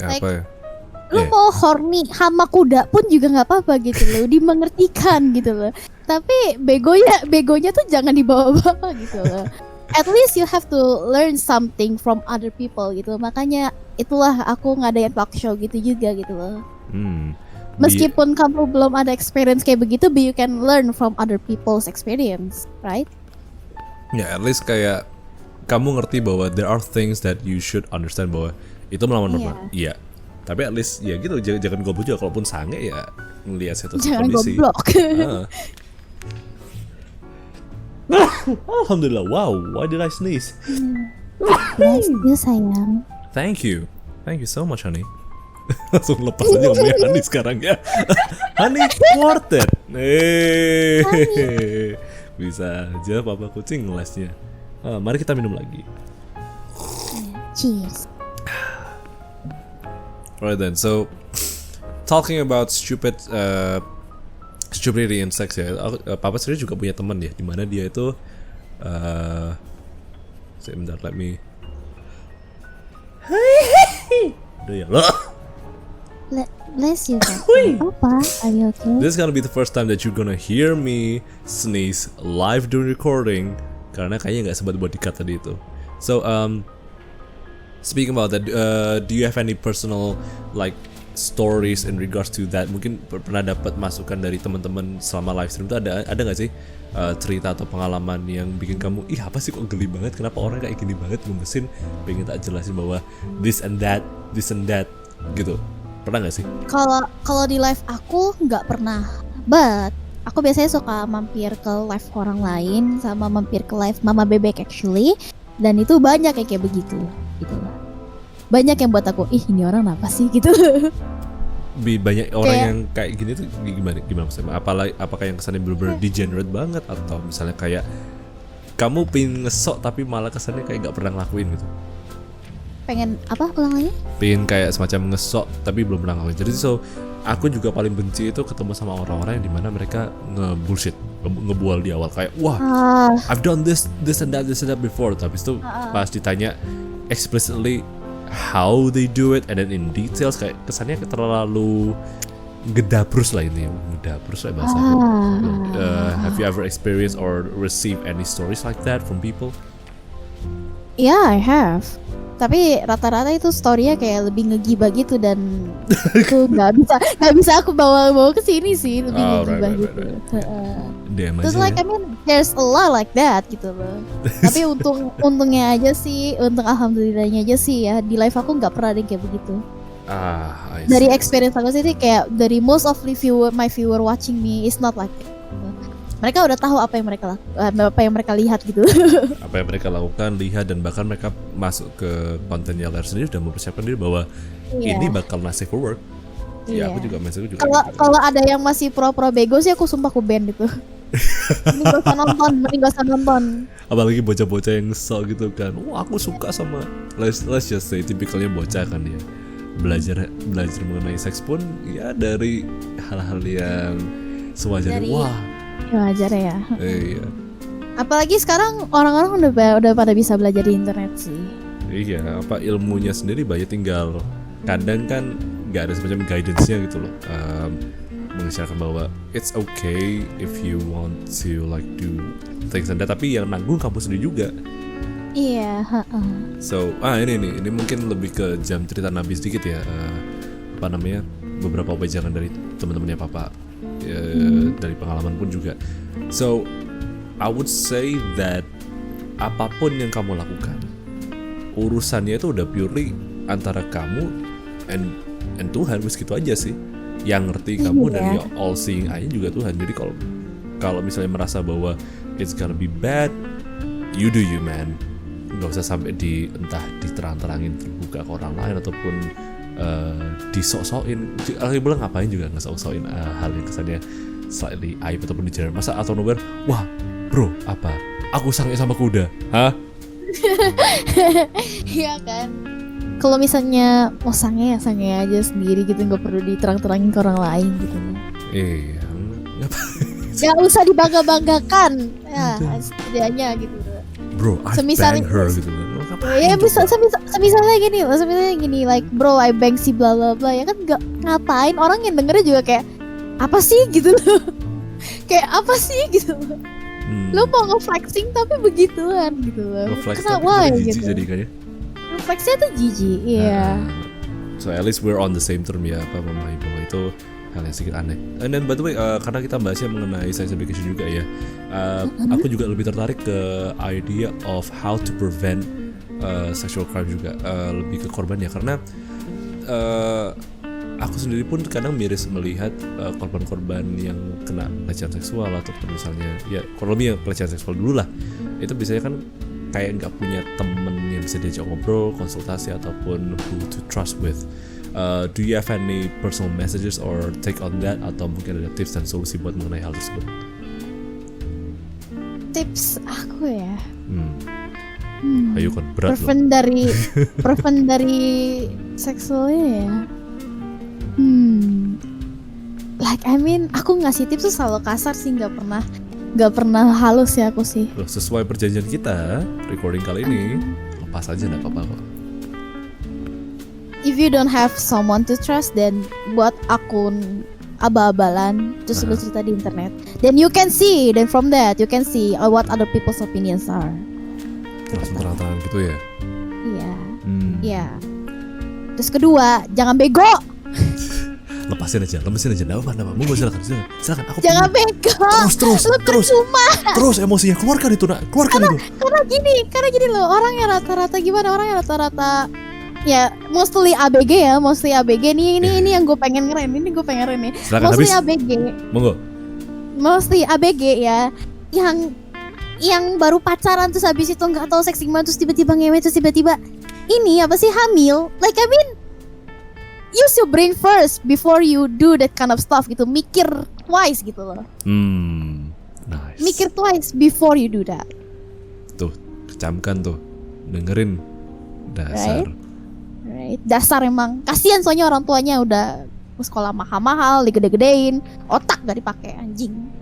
Apa ya? Lu mau horny hama kuda pun juga nggak apa-apa gitu loh, dimengertikan gitu loh. Tapi begonya tuh jangan dibawa-bawa gitu loh. At least you have to learn something from other people gitu. Makanya itulah aku ngadain talk show gitu juga gitu loh. Meskipun kamu belum ada experience kayak begitu, but you can learn from other people's experience, right? Ya, at least kayak kamu ngerti bahwa there are things that you should understand bahwa itu melawan norma. Iya. Tapi at least ya gitu, jangan goblok juga. Kalaupun sange ya ngelihat situasi kondisi. Jangan goblok. Alhamdulillah. Wow, why did I sneeze? Bless you sayang. Thank you so much honey. Langsung lepas aja ngomongnya honey sekarang ya. Honey worth it. Bisa aja papa kucing ngelesnya. Mari kita minum lagi. Cheers. Alright then, so talking about stupidity and sex ya. Papa sendiri juga punya teman ya, dimana dia itu sebentar, let me. Udah ya lo. Bless you. Apa? Are you okay? This is gonna be the first time that you're gonna hear me sneeze live during recording, karena kayaknya nggak sempat buat di-cut tadi itu. So speaking about that, do you have any personal like stories in regards to that? Mungkin pernah dapat masukan dari teman-teman selama live stream itu ada nggak sih cerita atau pengalaman yang bikin kamu apa sih kok geli banget, kenapa orang kayak gini banget ngemesin, pengen tak jelasin bahwa this and that gitu. Pernah nggak sih? Kalau di live aku nggak pernah, but aku biasanya suka mampir ke live orang lain sama mampir ke live Mama Bebek actually, dan itu banyak kayak begitu gitu. Banyak yang buat aku ini orang apa sih gitu. Banyak orang yang kayak gini tuh gimana maksudnya? Apakah yang kesannya bener-bener degenerate banget, atau misalnya kayak kamu pengen ngesok tapi malah kesannya kayak gak pernah ngelakuin gitu? Pengen apa ulang lagi? Pengen kayak semacam ngesok tapi belum pernah ngelakuin. Jadi aku juga paling benci itu ketemu sama orang-orang yang dimana mereka nge-bullshit, ngebual di awal kayak I've done this and that before, tapi itu pas ditanya explicitly how they do it and then in details kayak kesannya terlalu gedabrus lah ini, gedabrus lah bahasa. Have you ever experienced or received any stories like that from people? Yeah, I have. Tapi rata-rata itu story-nya kayak lebih ngegibah gitu, dan itu nggak bisa aku bawa ke sini sih, lebih ngegibah gitu. Terus like I mean there's a lot like that gitu loh. Tapi untungnya aja sih, untung alhamdulillahnya aja sih ya, di live aku nggak pernah ada yang kayak begitu. Dari experience aku sih kayak dari most of my viewer watching me is not like that. Mereka udah tahu apa yang mereka lihat gitu. Apa yang mereka lakukan, lihat, dan bahkan mereka masuk ke kontennya Ler sendiri dan mempersiapkan diri bahwa ini bakal nasib for work. Ya aku juga masuk juga. Kalau ada yang masih pura-pura bego sih aku sumpah aku ban gitu. Mending gak usah nonton. Apalagi bocah-bocah yang ngesel gitu kan. Wah aku suka sama let's just say tipikalnya bocah kan ya. Belajar mengenai seks pun ya dari hal-hal yang sewajarnya. Wajar ya. Iya. Apalagi sekarang orang-orang udah pada bisa belajar di internet sih. Iya, ilmunya sendiri banyak, tinggal kadang kan nggak ada semacam guidance-nya gitu loh. Mengisyaratkan bahwa it's okay if you want to like do things and that, tapi yang nanggung kamu sendiri juga. Iya, So, ini mungkin lebih ke jam cerita Nabi sedikit ya. Apa namanya? Beberapa wejangan dari teman-temannya Papa. Dari pengalaman pun juga. So, I would say that apapun yang kamu lakukan, urusannya itu udah purely antara kamu and Tuhan, gitu aja sih. Yang ngerti kamu dan ya all seeing eye juga Tuhan. Jadi kalau misalnya merasa bahwa it's gonna be bad, you do you man. Nggak usah sampai entah diterang-terangin terbuka ke orang lain ataupun disok-sokin. Aku bilang ngapain juga nggak sok-sokin hal yang kesannya slightly aib ataupun dijalan. Masa atau nowhere, wah bro apa? Aku sange sama kuda, hah? Iya kan. Kalau misalnya mau sange aja sendiri gitu, nggak perlu diterang-terangin ke orang lain gitu. Iya. Gak usah dibangga-banggakan. Ya, setidaknya gitu. Bro, I Semisalnya, bang her gitu kan. Ya bisa semisalnya gini, like bro, I bang si bla bla bla, ya kan nggak ngapain orang yang dengernya juga kayak apa sih gitu loh. Kayak apa sih gitu loh. Lo mau nge-flexing tapi begituan gitu loh. Nge-flex Kenapa tapi gitu? jadi kan ya. Nge-flexnya tuh jijik, iya. So at least we're on the same term ya, apa memahami bahwa itu hal yang sedikit aneh. And then by the way, karena kita bahasnya mengenai sex education juga ya, aku juga lebih tertarik ke idea of how to prevent sexual crime juga, lebih ke korban ya, karena aku sendiri pun kadang miris melihat korban-korban yang kena pelecehan seksual ataupun misalnya ya kurang lebih yang pelecehan seksual dulu lah, itu biasanya kan kayak nggak punya temen yang bisa diajak ngobrol, konsultasi ataupun who to trust with. Do you have any personal messages or take on that, atau mungkin ada tips dan solusi buat mengenai hal tersebut? Tips aku ya. Ayo kan berat Prevent dari seksualnya ya. Like I mean, aku ngasih tips tuh selalu kasar sih, nggak pernah halus ya aku sih. Loh, sesuai perjanjian kita recording kali ini, lepas aja nggak apa-apa kok. If you don't have someone to trust, then buat akun abal-abalan terus lu cerita di internet, then you can see, then from that you can see what other people's opinions are. Langsung terang-terangan gitu ya. Iya. Iya. Terus kedua, jangan bego. Lemesin aja, enggak apa-apa. Monggo silakan. Aku jangan bego. Terus emosinya keluarkan itu, Nak. Karena gini loh, orang yang rata-rata gimana? Orang yang rata-rata ya mostly ABG nih, ini yang gue pengen ngeren nih. Silakan, mostly habis. ABG. Monggo. Mostly ABG ya, yang baru pacaran terus habis itu nggak tahu seks gimana, terus tiba-tiba ngewe, terus tiba-tiba ini apa sih hamil. Like I mean, use your brain first before you do that kind of stuff gitu. Mikir twice gitu loh. Nice. Mikir twice before you do that. Tuh, kecamkan tuh. Dengerin. Dasar. Right. Dasar emang. Kasian soalnya orang tuanya udah sekolah mahal-mahal, digede-gedein, otak gak dipakai, anjing.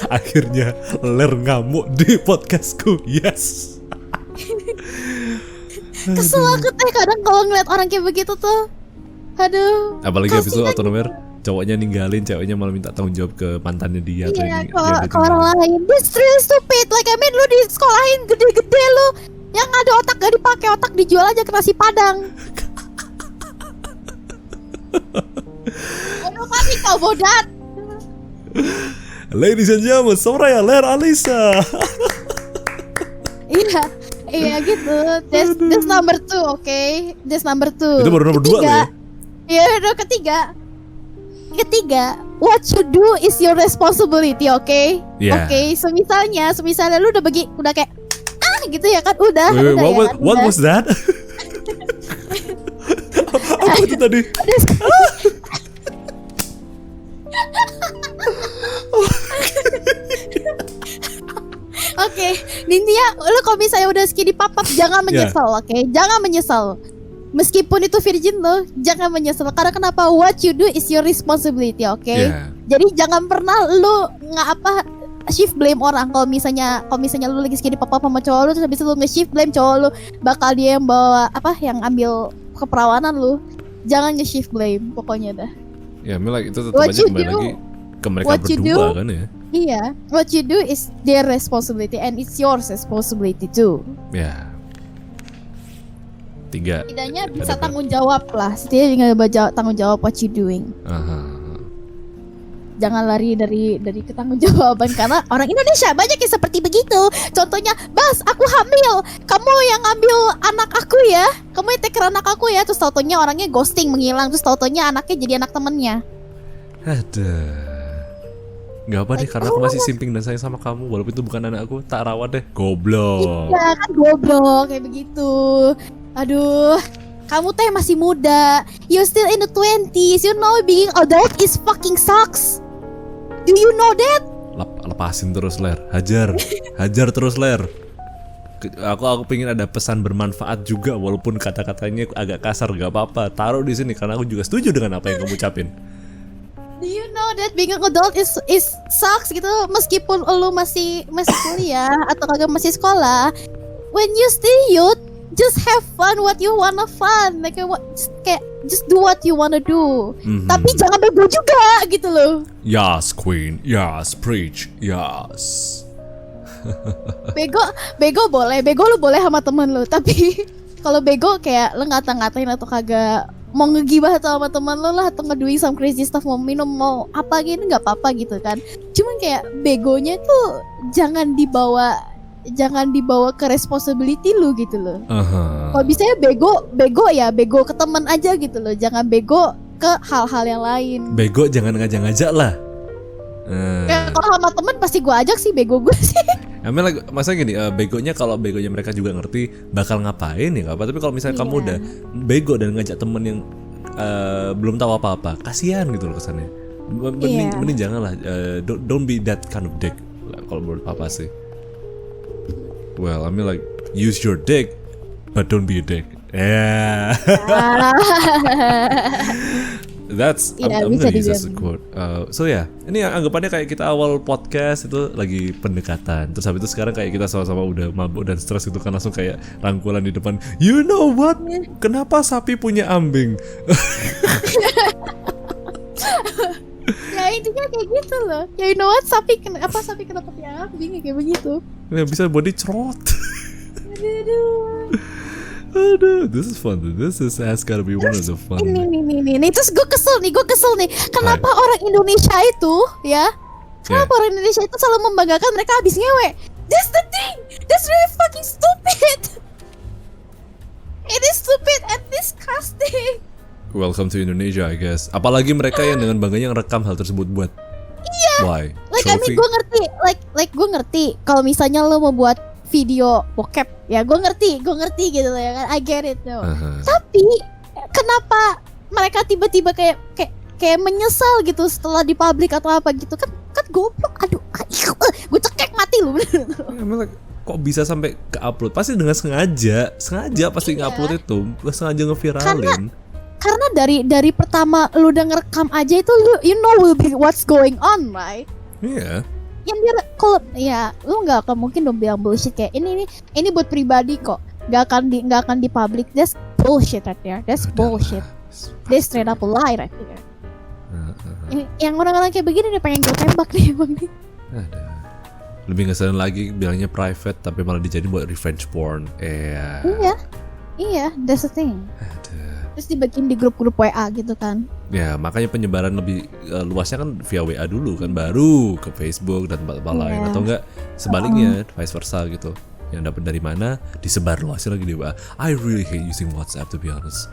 Akhirnya Ler ngamuk di podcastku. Yes. Kesel banget kadang kalau ngeliat orang kayak begitu tuh. Aduh. Apalagi habis itu autonomer, cowoknya ninggalin, ceweknya malah minta tanggung jawab ke mantannya dia. Iya, ke orang lain. This really stupid. Like I mean, lu di sekolahin gede-gede lu, yang ada otak gak dipakai, otak dijual aja ke nasi padang. Aduh, kami kau bodat. Ladies and gentlemen, Soraya Ler Alisa. Iya gitu. That's number 2, okay? That's number 2. Itu baru nomor 2 loh ya? Iya, udah ketiga, what you do is your responsibility, okay? Yeah. Okay, so misalnya lu udah kayak gitu ya kan, udah. What was that? Apa itu tadi? Oke, intinya lu kalau misalnya udah skinny papap jangan menyesal, oke? Jangan menyesal. Meskipun itu virgin lo, jangan menyesal. Karena kenapa? What you do is your responsibility, oke? Yeah. Jadi jangan pernah lu shift blame orang. Kalau misalnya lu lagi skinny papap sama cowok lu, terus habis itu lu nge-shift blame cowok lu, bakal dia yang bawa yang ambil keperawanan lu. Jangan nge-shift blame pokoknya dah. Ya, like itu tetap aja kembali lagi ke mereka berdua kan ya. Iya, what you do is their responsibility and it's your responsibility too. Ya. 3. Setidaknya bisa tanggung jawab lah. Setidaknya tanggung jawab what you doing. Jangan lari dari ketanggung-jawaban karena orang Indonesia banyak yang seperti begitu. Contohnya, Bas, aku hamil. Kamu yang ambil anak aku ya. Kamu yang take care anak aku ya. Terus tautonya orangnya ghosting, menghilang. Terus tautonya anaknya jadi anak temennya. Aduh. Gak apa deh, karena aku masih simping dan sayang sama kamu. Walaupun itu bukan anak aku, tak rawat deh. Goblok. Iya kan, goblok kayak begitu. Aduh, kamu teh masih muda. You're still in the 20s. You know being adult is fucking sucks. Do you know that? Lepasin terus, Ler. Hajar terus, Ler. Aku pengen ada pesan bermanfaat juga, walaupun kata-katanya agak kasar, gak apa-apa. Taruh di sini karena aku juga setuju dengan apa yang kamu ucapin. Do you know that being an adult is sucks gitu, meskipun lu masih kuliah atau kagak masih sekolah. When you still youth, just have fun what you wanna fun. Like just do what you wanna do. Tapi jangan bego juga gitu loh. Yes, Queen. Yes, preach. Yes. Bego boleh. Bego lu boleh sama temen lu. Tapi kalau bego kayak lu ngata-ngatain atau kagak mau ngegibah atau sama teman lo lah, atau ngedoing some crazy stuff, mau minum mau apa gitu nggak apa-apa gitu kan. Cuman kayak begonya tuh jangan dibawa ke responsibility lu gitu loh. Kalau bisa ya bego ya bego ke teman aja gitu loh. Jangan bego ke hal-hal yang lain. Bego jangan ngajak-ngajak lah. Kalau sama temen pasti gue ajak sih bego gue sih. Emang masa gini, begonya kalau begonya mereka juga ngerti bakal ngapain ya nggak apa. Tapi kalau misalnya kamu udah bego dan ngajak temen yang belum tahu apa-apa, kasihan gitu loh kesannya. Mending jangan lah. Don't be that kind of dick. Kalau menurut papa sih. Well, I mean like use your dick, but don't be a dick. Yeah. That's I'm gonna use as a quote. So ya, ini anggapannya kayak kita awal podcast itu lagi pendekatan. Terus habis itu sekarang kayak kita sama-sama udah mabuk dan stres itu kan, langsung kayak rangkulan di depan. You know what? Kenapa sapi punya ambing? Ya intinya kayak gitu loh. Ya you know what? Sapi kenapa punya ambing kayak begitu? Ya bisa body cerot. Aduh, this is fun. This has gotta be one of the fun. Ini. Terus gue kesel nih. Kenapa orang Indonesia itu, ya? Kenapa orang Indonesia itu selalu membanggakan mereka habis ngewe? That's the thing. That's really fucking stupid. It is stupid and disgusting. Welcome to Indonesia, I guess. Apalagi mereka yang dengan bangganya ngerekam hal tersebut buat. Iya. Why? Like I mean, gue ngerti. Like gue ngerti. Kalau misalnya lo membuat video bokep, ya gue ngerti gitu loh ya kan, I get it no. Tapi kenapa mereka tiba-tiba kayak menyesal gitu setelah di publik atau apa gitu kan goblok. Aduh, gue cekek mati lu. Kok bisa sampai ke upload? Pasti dengan sengaja pasti ngupload itu, sengaja ngeviralin. Karena dari pertama lu udah ngerekam aja itu lu you know will be what's going on, right? Iya. Yang dia kalau ya lu nggak akan mungkin dong bilang bullshit kayak ini buat pribadi kok, nggak akan di public. That's bullshit right there. That's bullshit. That's straight up a lie right there. Yang orang-orang kayak begini nih pengen gue tembak nih bang nih. Lebih ngeselin lagi bilangnya private tapi malah dijadiin buat revenge porn. Iya, that's the thing. Terus dibagiin di grup-grup WA gitu kan. Ya makanya penyebaran lebih luasnya kan via WA dulu kan, baru ke Facebook dan tempat-tempat lain. Atau enggak sebaliknya, vice versa gitu. Yang dapat dari mana disebar luasnya lagi di WA. I really hate using WhatsApp to be honest.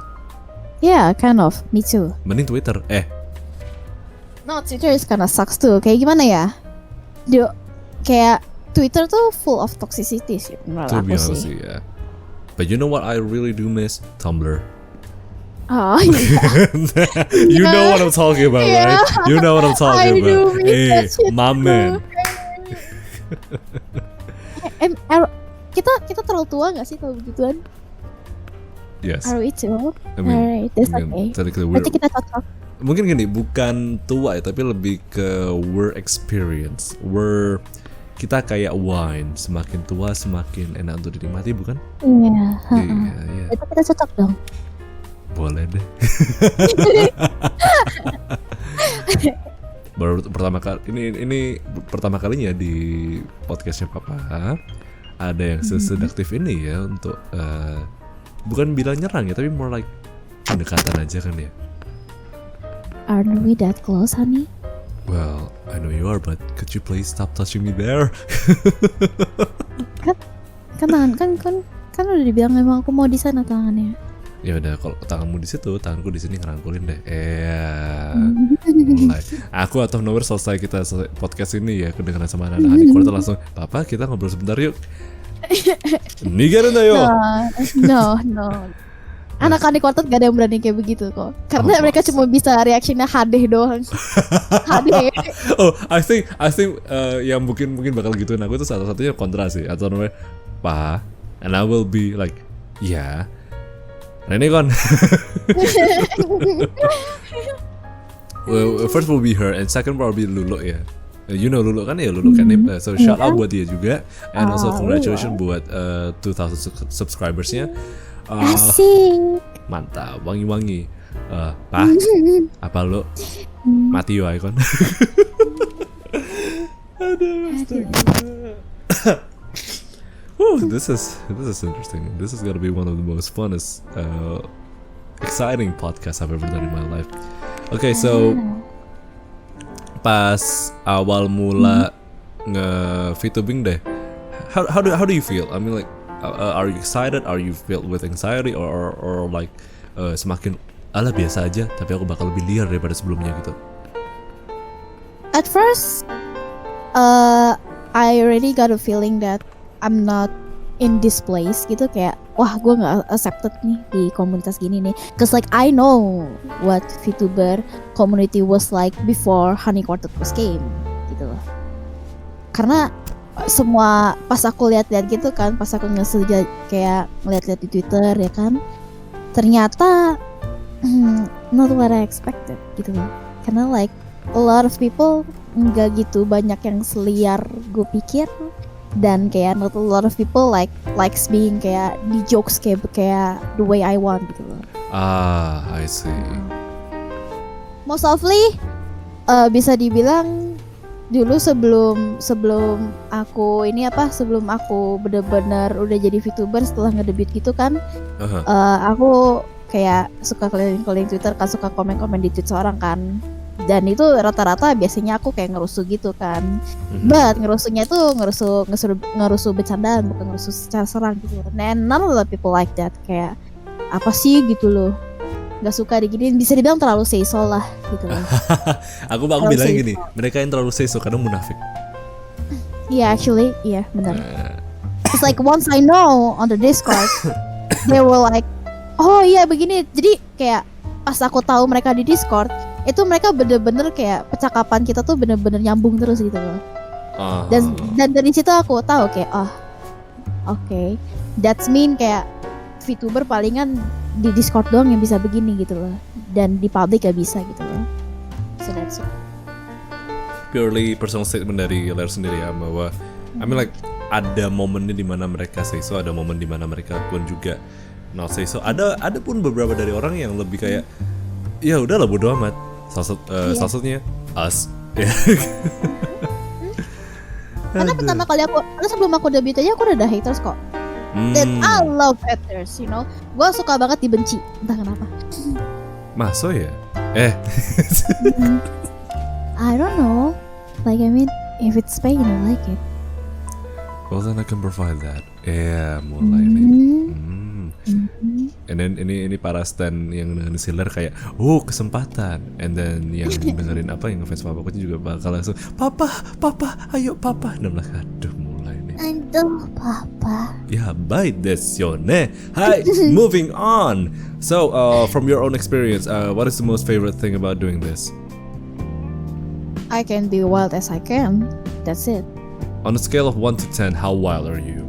Yeah, kind of, me too. Mending Twitter. No, Twitter is kinda sucks tuh. Kayak gimana ya? Kayak Twitter tuh full of toxicity sih menurut aku sih. Yeah. But you know what I really do miss? Tumblr. Oh, yeah. You know what I'm talking about, right? You know what I'm talking about. My man. Kita terlalu tua nggak sih kalau begituan? Yes. Are we too? I mean, alright, that's okay. Berarti kita cocok. Mungkin gini, bukan tua ya, tapi lebih ke work experience. Kita kayak wine, semakin tua semakin enak untuk dinikmati, bukan? Iya. Berarti kita cocok dong. Boleh deh. baru pertama kali ini pertama kalinya di podcastnya Papa ada yang sesedaktif ini ya untuk bukan bilang nyerang ya, tapi more like pendekatan aja kan ya. Aren't we that close, honey? Well, I know you are, but could you please stop touching me there? kan udah dibilang memang aku mau di sana tangannya. Ya udah, kalau tanganmu di situ, tanganku di sini ngerangkulin deh. Mulai. Aku atau nowhere selesai kita podcast ini ya, kedengeran sama anak-anak Honey Quarter langsung, Papa kita ngobrol sebentar yuk. Nigerin yo. No. Anak Honey Quarter gak ada yang berani kayak begitu kok. Karena mereka cuma bisa reaksinya hadeh doang. Hadeh. Oh, I think yang mungkin bakal gituin aku itu satu-satunya kontra sih, atau namanya Pa, and I will be like, yeah. Nah ini kan. Well, first will be her, and second probably Lulu ya. You know Lulu kan ya, Lulu kan. So shout out buat dia juga, and also congratulations buat 2,000 subscribersnya. Asik. Mantap, wangi-wangi. Pa, apa lo mati yo Icon? Aduh, this is interesting. This is gonna be one of the most funnest, exciting podcasts I've ever done in my life. Okay, so pas awal mula nge-VTubing deh, how do you feel? I mean like, are you excited? Are you filled with anxiety or like semakin ala biasa aja, tapi aku bakal lebih liar daripada sebelumnya gitu? At first, I already got a feeling that I'm not in this place gitu, kayak wah gue nggak accepted nih di komunitas gini nih, cause like I know what VTuber community was like before Honey Quarter was came gitu loh. Karena semua pas aku lihat-lihat gitu kan, pas aku kayak ngeliat-lihat di Twitter ya kan, ternyata not what I expected gitu loh. Karena like a lot of people nggak gitu banyak yang seliar gue pikir, dan kayak not a lot of people likes being kayak di jokes kayak the way I want gitu loh. I see. Most often bisa dibilang dulu sebelum aku bener-bener udah jadi VTuber, setelah ngedebut gitu kan, aku kayak suka keliling-keliling Twitter kan, suka komen-komen di tweet seorang kan, dan itu rata-rata biasanya aku kayak ngerusuh gitu kan, but ngerusuhnya tuh ngerusuh bercandaan, bukan ngerusuh secara serang gitu. And none of the people like that, kayak apa sih gitu loh, nggak suka diginiin, bisa dibilang terlalu say-so lah gitu loh. aku bilang gini, mereka yang terlalu say-so kadang munafik. Yeah, actually, yeah, benar. It's like once I know on the Discord, they were like, oh iya begini. Jadi kayak pas aku tahu mereka di Discord, itu mereka bener-bener kayak percakapan kita tuh bener-bener nyambung terus gitu loh. Dan dari situ aku tahu kayak okay, that's mean kayak VTuber palingan di Discord doang yang bisa begini gitu loh, dan di public gak bisa gitu loh. So that's it. Purely personal statement dari Ler sendiri ya, bahwa I mean like ada momennya di mana mereka say so, ada momen di mana mereka pun juga not say so. Ada pun beberapa dari orang yang lebih kayak ya udahlah bodo amat. Salah satunya us. Karena pertama kali sebelum aku debut aja aku udah ada haters kok. Dan I love haters, you know. Gue suka banget dibenci, entah kenapa. Masuk ya? I don't know. Like I mean, if it's pain, I like it. Well then I can provide that. Mulai nih. And then ini para stan yang dengerin Siler kayak kesempatan. And then yang dengerin yang ngefans Papa juga bakal langsung Papa, ayo Papa. Dan mereka aduh mulai nih. Aduh Papa. Ya baik desyone. Hai, moving on. So from your own experience, what is the most favorite thing about doing this? I can be wild as I can. That's it. On a scale of 1 to 10, how wild are you?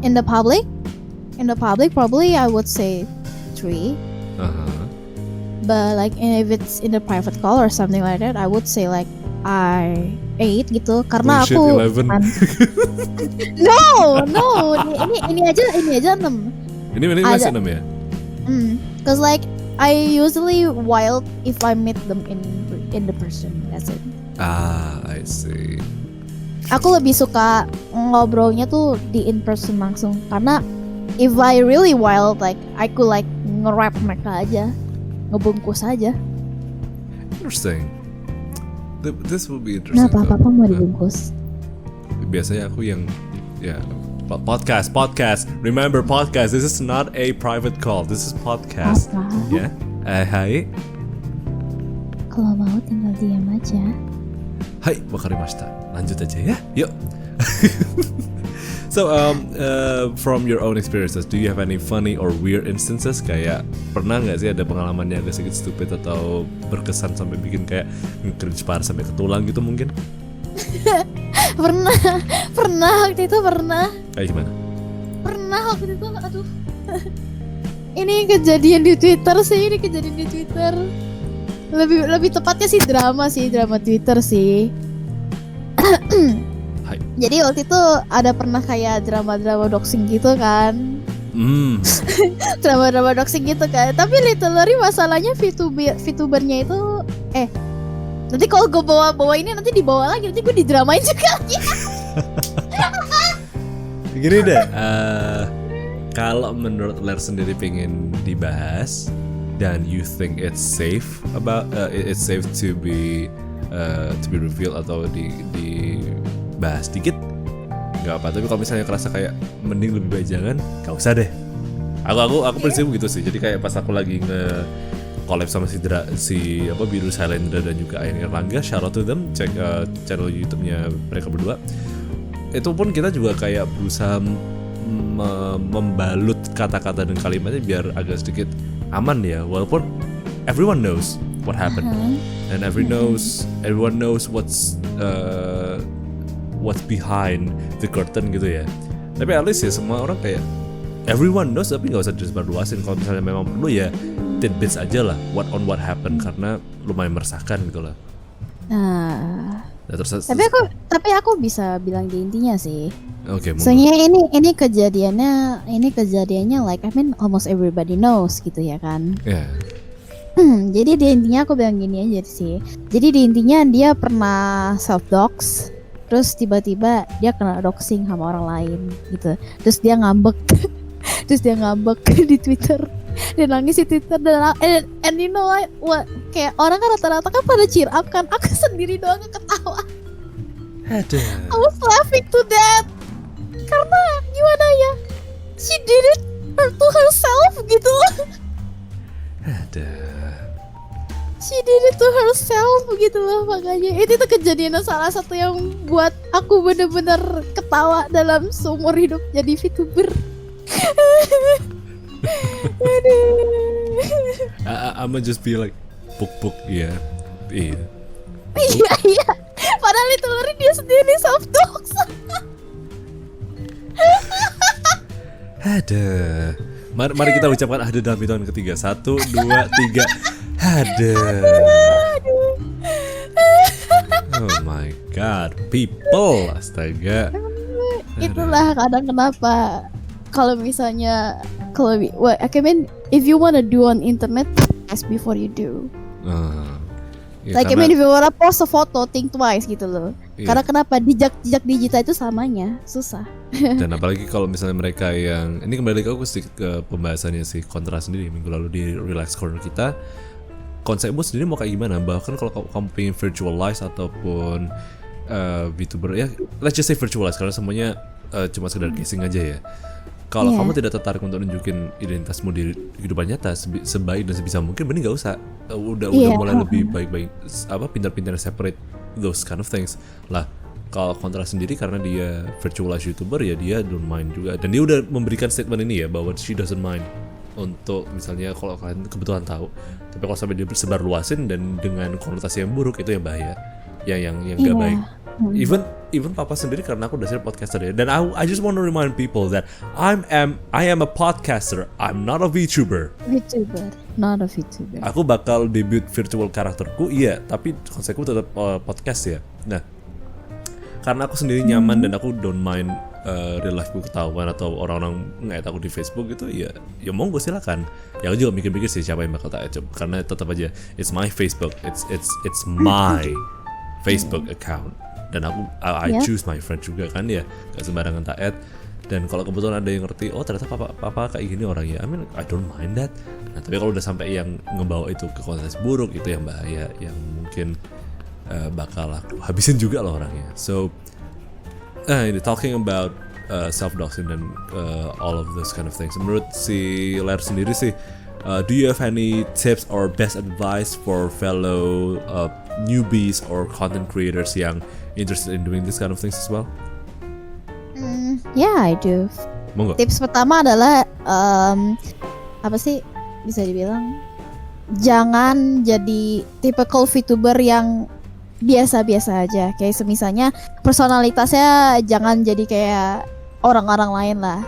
In the public, probably I would say 3. But like if it's in the private call or something like that, I would say like 8 gitu. Karena bullshit, aku 11. No. Ini aja 6. Ini masih 6 ya? Cause like I usually wild if I meet them in in the person. That's it. I see. Aku lebih suka ngobrolnya tuh di in person langsung, karena if I really wild, like I could like nge-rap mereka aja, ngebungkus aja. Interesting. This will be interesting. Kenapa mau dibungkus? Biasanya aku yang podcast. Remember podcast. This is not a private call. This is podcast. Ya. Hai. Kalau mau tinggal diam aja. Hai, wakarimashita. Lanjut aja ya. Yuk. So, from your own experiences, do you have any funny or weird instances? Kayak pernah nggak sih ada pengalaman yang agak sedikit stupid atau berkesan sampai bikin kayak cringe parah sampai ke tulang gitu mungkin? Pernah waktu itu pernah. Kayak gimana? Pernah waktu itu, aduh. Ini kejadian di Twitter sih, Lebih tepatnya sih drama Twitter sih. Hai. Jadi waktu itu ada pernah kayak drama doxing gitu kan. Drama doxing gitu kan. Tapi literally masalahnya VTubernya itu nanti kalau gue bawa ini nanti dibawa lagi, nanti gue didramain juga. Gini deh, kalau menurut Ler sendiri pengen dibahas dan you think it's safe it's safe to be revealed atau dibahas dikit, nggak apa. Tapi kalau misalnya kerasa kayak mending lebih baik jangan, nggak usah deh. Aku prinsip gitu sih. Jadi kayak pas aku lagi collab sama si Biru Sailendra dan juga Ayan Erlangga, shout out to them, cek channel YouTube-nya mereka berdua. Itu pun kita juga kayak berusaha membalut kata-kata dan kalimatnya biar agak sedikit aman ya, walaupun everyone knows what happened and everyone knows what's behind the curtain gitu ya. Tapi at least ya semua orang kayak everyone knows, tapi nggak usah disebarluasin. Kalau misalnya memang perlu ya tidbits aja lah what happened, karena lumayan meresahkan gitu lah. Tapi aku bisa bilang di intinya sih. Oke. Soalnya ini kejadiannya like I mean almost everybody knows gitu ya kan. Yeah. Jadi di intinya aku bilang gini aja sih. Jadi di intinya dia pernah self dox, terus tiba-tiba dia kena doxing sama orang lain gitu. Terus dia ngambek. Di Twitter. Dia nangis di Twitter and you know what? Kayak orang kan rata-rata kan pada cheer up kan. Aku sendiri doang ketawa. Aduh. I was laughing to that. Karena gimana ya? She did it to herself gitu. Aduh. She did it to herself gitu loh, makanya itu tuh kejadian salah satu yang buat aku bener-bener ketawa dalam seumur hidup jadi VTuber. I'ma just be like puk iya. Iya. Padahal itu dia sendiri self dox. Aduh. Mari kita ucapkan ada dalam hitungan ketiga. 1, 2, 3. Aduh. Oh my god, people, astaga. Itulah kadang kenapa kalau misalnya I mean if you wanna do on internet, ask before you do. Ya, like I mean if you wanna post a photo, think twice gitu loh. Iya. Karena kenapa jejak digital itu samanya susah. Dan apalagi kalau misalnya mereka yang ini kembali ke aku sedikit ke pembahasannya si Kontra sendiri minggu lalu di Relax Corner kita. Konsepmu sendiri mau kayak gimana? Bahkan kalau kamu pengen virtualize ataupun VTuber ya, let's just say virtualize karena semuanya cuma sekedar guessing aja ya. Kalau kamu tidak tertarik untuk nunjukin identitasmu di kehidupan nyata sebaik dan sebisa mungkin, mending nggak usah. Udah mulai lebih baik-baik pintar-pintar separate those kind of things lah. Kalau Kontra sendiri karena dia virtualize YouTuber ya dia don't mind juga, dan dia udah memberikan statement ini ya bahwa she doesn't mind untuk misalnya kalau kalian kebetulan tahu, tapi kalau sampai dia sebar luasin dan dengan konotasi yang buruk itu yang bahaya, yang nggak baik. Even papa sendiri karena aku udah sering podcaster ya, dan I just want to remind people that I am a podcaster, I'm not a VTuber. Not a VTuber. Aku bakal debut virtual karakterku iya, tapi konsepku tetap podcast ya. Nah, karena aku sendiri nyaman dan aku don't mind real life gue ketahuan atau orang-orang nge-add aku di Facebook gitu, ya monggo silakan. Ya aku juga mikir-mikir sih siapa yang bakal tak add, karena tetap aja it's my Facebook, it's my Facebook account, dan I choose my friend juga kan, ya gak sembarangan tak add. Dan kalau kebetulan ada yang ngerti, oh ternyata papa kayak gini orangnya, I mean I don't mind that. Nah tapi kalau udah sampai yang ngebawa itu ke konten buruk, itu yang bahaya, yang mungkin bakal aku habisin juga loh orangnya. So talking about self-doxing dan all of those kind of things, menurut si Ler sendiri sih, do you have any tips or best advice for fellow newbies or content creators yang interested in doing this kind of things as well? Yeah, I do. Monggo. Tips pertama adalah apa sih bisa dibilang, jangan jadi typical VTuber yang biasa-biasa aja. Kayak semisalnya personalitasnya jangan jadi kayak orang-orang lain lah.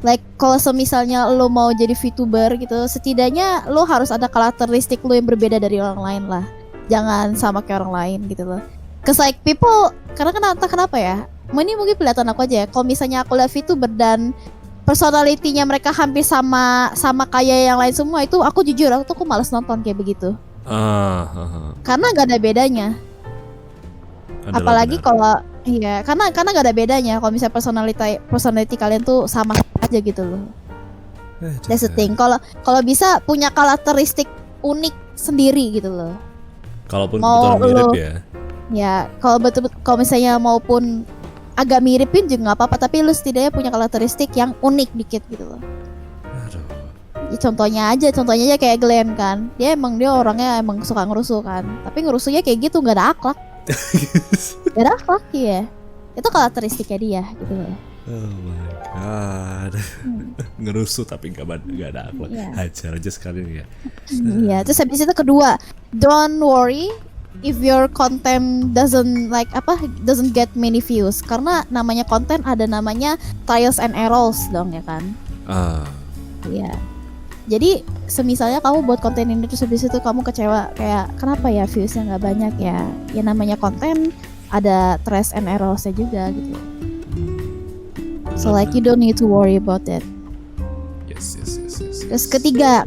Like kalau semisalnya lo mau jadi VTuber gitu, setidaknya lo harus ada karakteristik lo yang berbeda dari orang lain lah. Jangan sama kayak orang lain gitu loh. Cause like people, karena entah kenapa ya, ini mungkin kelihatan aku aja ya, kalau misalnya aku lihat VTuber dan personality-nya mereka hampir sama kayak yang lain semua, itu aku jujur aku malas nonton kayak begitu. Karena gak ada bedanya. Apalagi kalau iya, karena gak ada bedanya kalau misalnya personality kalian tuh sama aja gitu loh. That's the thing. Kalau bisa punya karakteristik unik sendiri gitu loh. Kalaupun betul mirip ya. Ya, kalau misalnya maupun agak miripin juga nggak apa-apa, tapi lu setidaknya punya karakteristik yang unik dikit gitu loh. Aduh. Ya, contohnya aja kayak Glenn kan, dia orangnya emang suka ngerusuh kan, tapi ngerusuhnya kayak gitu, nggak ada akhlak. Nggak ada akhlak ya, itu karakteristiknya dia gitu loh. Oh my god. Ngerusuh tapi nggak ada akhlak. Hajar aja sekalian ya. Iya, terus habis itu kedua, don't worry if your content doesn't get many views, karena namanya konten ada namanya trials and errors dong ya kan. Iya. Jadi semisalnya kamu buat konten ini terus habis itu kamu kecewa kayak kenapa ya viewsnya nggak banyak ya. Ya namanya konten ada trials and errorsnya juga gitu. So like you don't need to worry about that. Yes. Terus ketiga,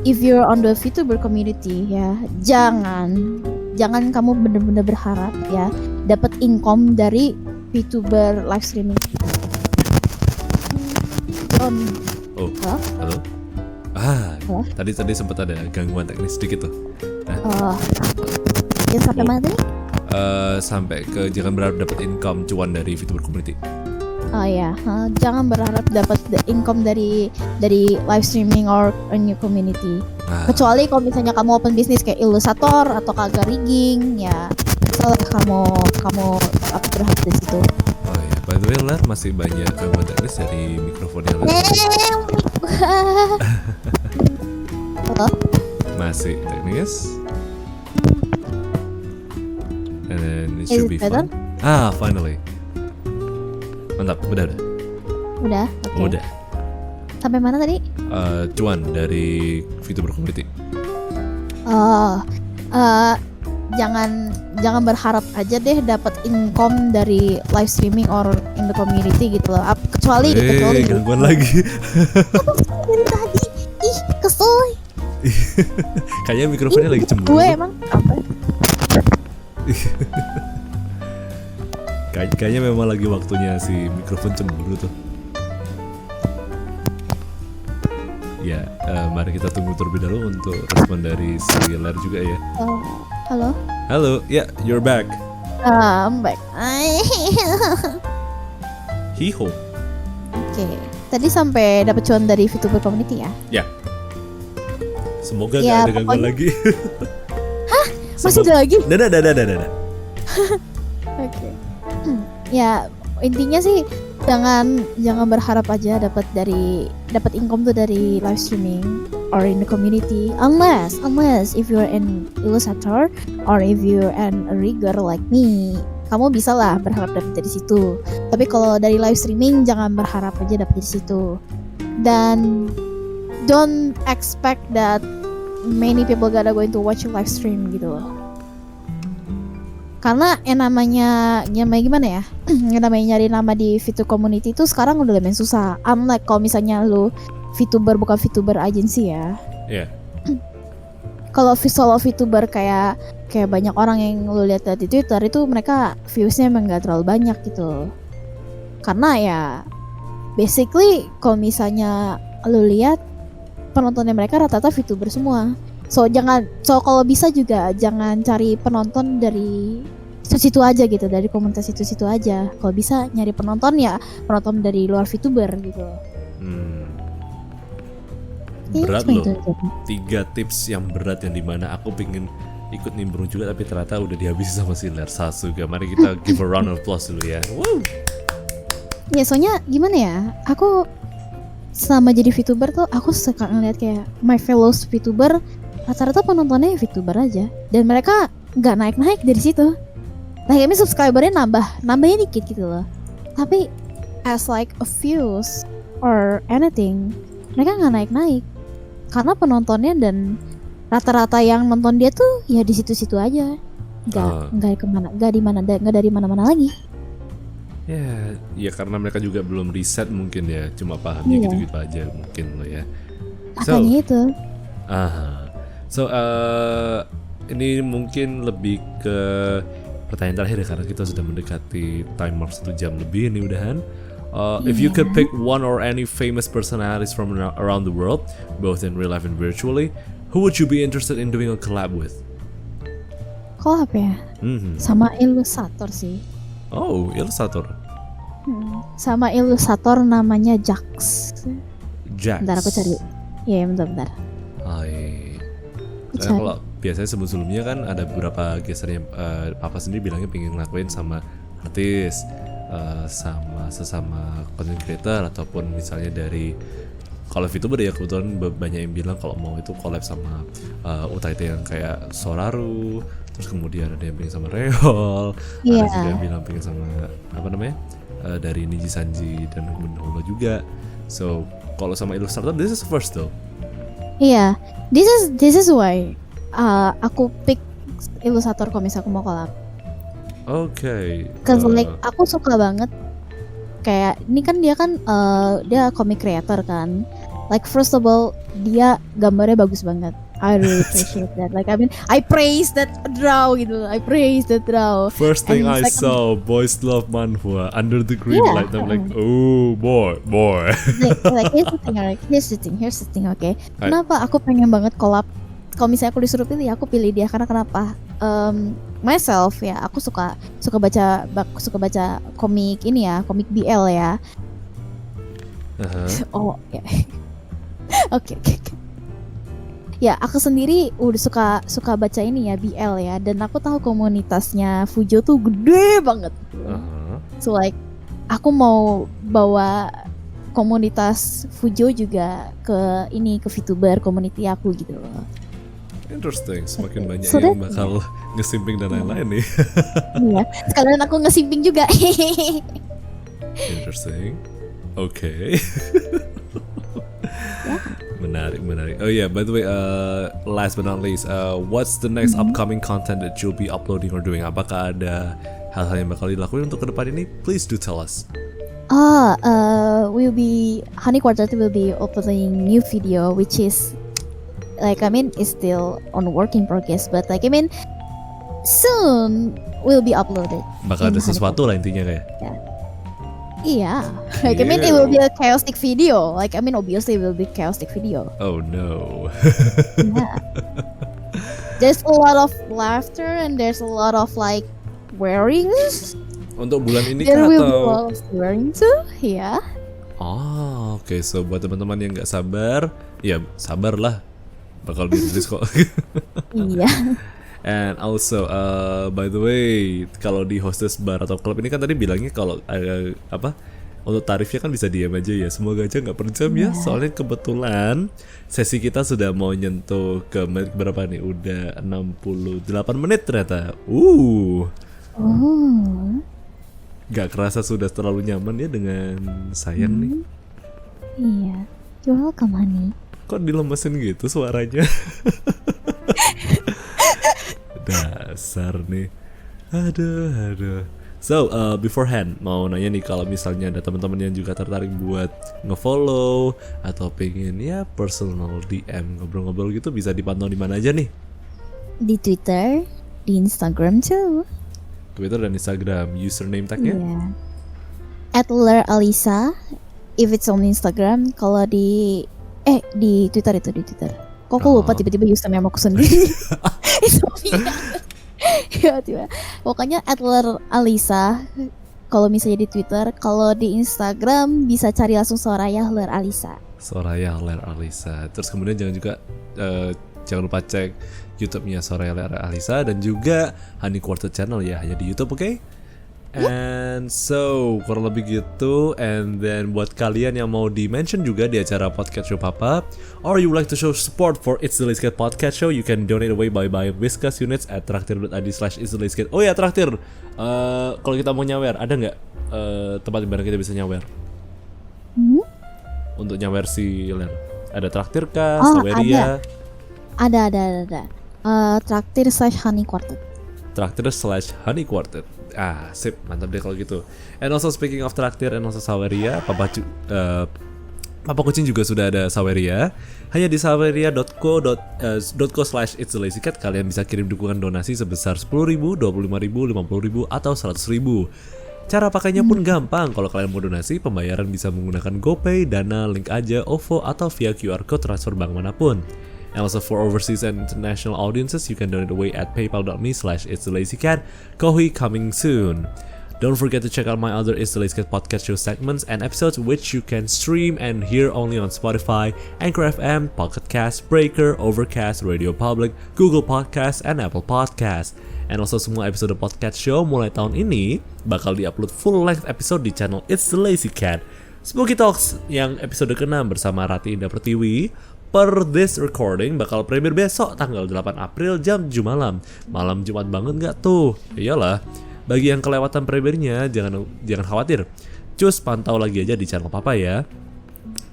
if you're on the VTuber community ya, jangan kamu bener-bener berharap ya dapat income dari VTuber live streaming. Halo. Tadi sempat ada gangguan teknis sedikit tuh. Yang sampai mana tadi? Sampai ke jangan berharap dapat income cuan dari VTuber community. Oh ya, jangan berharap dapat income dari live streaming or in your community. Kecuali kalau misalnya kamu open bisnis kayak ilustrator atau kagak rigging, ya salah kamu apa berharap dari situ. Oh ya, by the way Lar, masih banyak gangguan teknis dari mikrofonnya Lar. Halo? Masih teknis. And then it should be fine. Finally. Mantap, udah. Udah, oke. Udah. Sampai mana tadi? Cuan dari VTuber community. Jangan berharap aja deh dapat income dari live streaming or in the community gitu loh. Kecuali gangguan lagi. Dari tadi, kesel. Kayaknya mikrofonnya lagi cemburu. Gue emang apa? Kayaknya memang lagi waktunya si mikrofon cemburu tuh. Ya, mari kita tunggu terlebih dahulu untuk respon dari si Ler juga ya. Halo? Halo, ya, you're back. I'm back. Hiho. Oke, tadi sampai dapat cuan dari VTuber community ya? Ya. Semoga gak ada gangguan lagi. Hah? Masih ada lagi? Dadah. Oke. Ya intinya sih jangan berharap aja dapat income tuh dari live streaming or in the community, unless if you're an illustrator or if you're a rigger like me, kamu bisa lah berharap dapat dari situ. Tapi kalau dari live streaming jangan berharap aja dapat dari situ, dan don't expect that many people going to watch your live stream gitu loh. Karena yang namanya gimana ya? Yang namanya nyari nama di VTuber community itu sekarang udah lumayan susah. Unlike kalau misalnya lu VTuber bukan VTuber agency ya. Iya. Kalau solo VTuber kayak banyak orang yang lu lihat di Twitter itu mereka viewsnya emang gak terlalu banyak gitu. Karena ya basically kalau misalnya lu lihat penontonnya mereka rata-rata VTuber semua. So kalau bisa juga jangan cari penonton dari situ aja gitu, dari komunitas situ aja. Kalau bisa nyari penonton ya penonton dari luar VTuber gitu. Berat loh. 3 tips yang berat yang dimana aku pengen ikut nimbrung juga tapi ternyata udah dihabisi sama si Lersa juga. Mari kita give a round of applause dulu ya. Woo. Ya soalnya gimana ya, aku selama jadi VTuber tuh aku suka ngeliat kayak my fellow VTuber rata-rata penontonnya VTuber aja dan mereka nggak naik dari situ. Nah kayaknya subscribernya nambahnya dikit gitu loh. Tapi as like a views or anything mereka nggak naik karena penontonnya dan rata-rata yang nonton dia tuh ya di situ-situ aja, nggak dari mana-mana lagi. Ya karena mereka juga belum riset mungkin ya, cuma pahamnya gitu-gitu aja mungkin lo ya. Makanya itu. Ini mungkin lebih ke pertanyaan terakhir ya karena kita sudah mendekati timer 1 jam lebih ini udahan. If you could pick one or any famous personalities from around the world, both in real life and virtually, who would you be interested in doing a collab with? Collab ya? Sama ilustrator sih. Oh, ilustrator. Sama ilustrator namanya Jax. Bentar aku cari. Iya, bentar. Kalau biasanya sebelumnya kan ada beberapa geser yang Papa sendiri bilangnya pengen ngelakuin sama artis, sama sesama content creator ataupun misalnya dari kalau VTuber ya kebetulan banyak yang bilang kalau mau itu collab sama UTT yang kayak Soraru, terus kemudian ada yang pengen sama Reol, ada juga yang bilang pengen sama apa namanya dari Niji Sanji dan Hula juga. So kalau sama ilustrator this is first though. Iya, this is why aku pick ilustrator kalau misalnya aku mau collab. Okay. Cause like aku suka banget kayak ini kan dia comic creator kan. Like first of all dia gambarnya bagus banget. I really appreciate that. Like I praise that draw gitu. I praise that draw. First thing I saw, boys love manhwa under the green light. I'm like, oh boy. like here's the thing, okay. Kenapa aku pengen banget collab? Kalau misalnya aku disuruh pilih, aku pilih dia karena kenapa? Myself ya, aku suka baca komik ini ya, komik BL ya. Oh ya. Oke. Ya, aku sendiri udah suka baca ini ya, BL ya, dan aku tahu komunitasnya Fujo tuh gede banget. So like, aku mau bawa komunitas Fujo juga ke VTuber community aku gitu loh. Interesting, semakin banyak yang bakal ngesimping dan lain-lain nih. Iya, sekalian aku ngesimping juga. Interesting. Okay. Menarik. Oh yeah, by the way, last but not least, what's the next upcoming content that you'll be uploading or doing? Apakah ada hal-hal yang bakal dilakuin untuk ke depan ini? Please do tell us. Honey Quartet will be uploading new video, which is is still on work in progress, but soon will be uploaded. Bakal ada sesuatu lah intinya kayak. Yeah. It will be a chaotic video. Obviously it will be chaotic video. Oh no. Yeah. There's a lot of laughter and there's a lot of wearing. Untuk bulan ini There kan will atau? be a lot of wearing too, yeah. Oke. So buat teman-teman yang nggak sabar, ya sabarlah. Bakal dirilis kok. Iya. And also, by the way, kalau di hostess bar atau klub ini kan tadi bilangnya kalau untuk tarifnya kan bisa diam aja ya. Semoga aja nggak per jam ya. Soalnya kebetulan sesi kita sudah mau nyentuh ke menit berapa nih? Udah 68 menit ternyata. Gak kerasa sudah terlalu nyaman ya dengan sayang nih. Iya. You're welcome, honey. Kok dilemesin gitu suaranya? Dasar nih. Aduh. So, beforehand mau nanya nih, kalau misalnya ada teman-teman yang juga tertarik buat nge-follow atau pengen ya personal DM ngobrol-ngobrol gitu, bisa dipantau di mana aja nih? Di Twitter, di Instagram too. Twitter dan Instagram, username tagnya? Yeah. @leralisa if it's on Instagram. Kalau di Twitter itu di Twitter. Kok aku lupa tiba-tiba username aku sendiri. Tiba-tiba. Pokoknya @leralisa kalau misalnya di Twitter. Kalau di Instagram bisa cari langsung Soraya Leralisa. Soraya Leralisa. Terus kemudian jangan lupa cek YouTube-nya Soraya Leralisa dan juga Honey Quartet Channel ya, hanya di YouTube, oke? And so kurang lebih gitu. And then buat kalian yang mau di-mention juga di acara Podcast Show Papa, or you would like to show support for It's the Lazy Cat Podcast Show, you can donate away by buying Whiskas units at traktir.id/itsthelazycat. Oh ya, traktir, kalau kita mau nyawer, ada nggak tempat di mana kita bisa nyawer? Untuk nyawer si Ler, ada traktir kah? Saweria? Ada. Traktir/Honey Quartet. Traktir/Honey Quartet. Sip, mantap deh kalau gitu. And also speaking of traktir and also Saweria, Papa Kucing juga sudah ada Saweria. Hanya di saweria.co/itsthelazycat kalian bisa kirim dukungan donasi sebesar 10.000, 25.000, 50.000 atau 100.000. Cara pakainya pun gampang. Kalau kalian mau donasi, pembayaran bisa menggunakan GoPay, Dana, Link Aja, OVO, atau via QR Code transfer bank manapun. And also for overseas and international audiences, you can donate away at paypal.me/itsthelazycat. Kohi coming soon. Don't forget to check out my other It's the Lazy Cat Podcast Show segments and episodes, which you can stream and hear only on Spotify, Anchor FM, Pocket Cast, Breaker, Overcast, Radio Public, Google Podcast, and Apple Podcast. And also semua episode Podcast Show mulai tahun ini bakal diupload full length episode di channel It's the Lazy Cat. Spooky Talks yang episode ke-6 bersama Rati Indah Pertiwi per this recording bakal premiere besok tanggal 8 April jam 7 malam. Malam Jumat banget gak tuh? Iyalah. Bagi yang kelewatan premiernya jangan khawatir. Cus pantau lagi aja di channel Papa ya.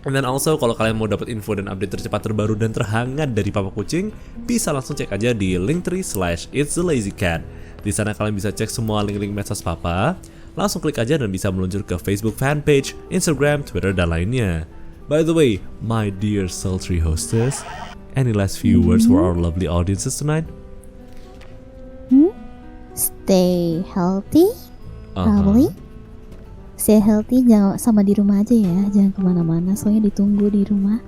And then also kalau kalian mau dapat info dan update tercepat, terbaru dan terhangat dari Papa Kucing, bisa langsung cek aja di linktree/itsthelazycat. Di sana kalian bisa cek semua link-link medsos Papa. Langsung klik aja dan bisa meluncur ke Facebook fanpage, Instagram, Twitter, dan lainnya. By the way, my dear sultry hostess, any last few words for our lovely audiences tonight? Stay healthy, probably. Stay healthy, jangan sama di rumah aja ya, jangan kemana-mana. Soalnya ditunggu di rumah.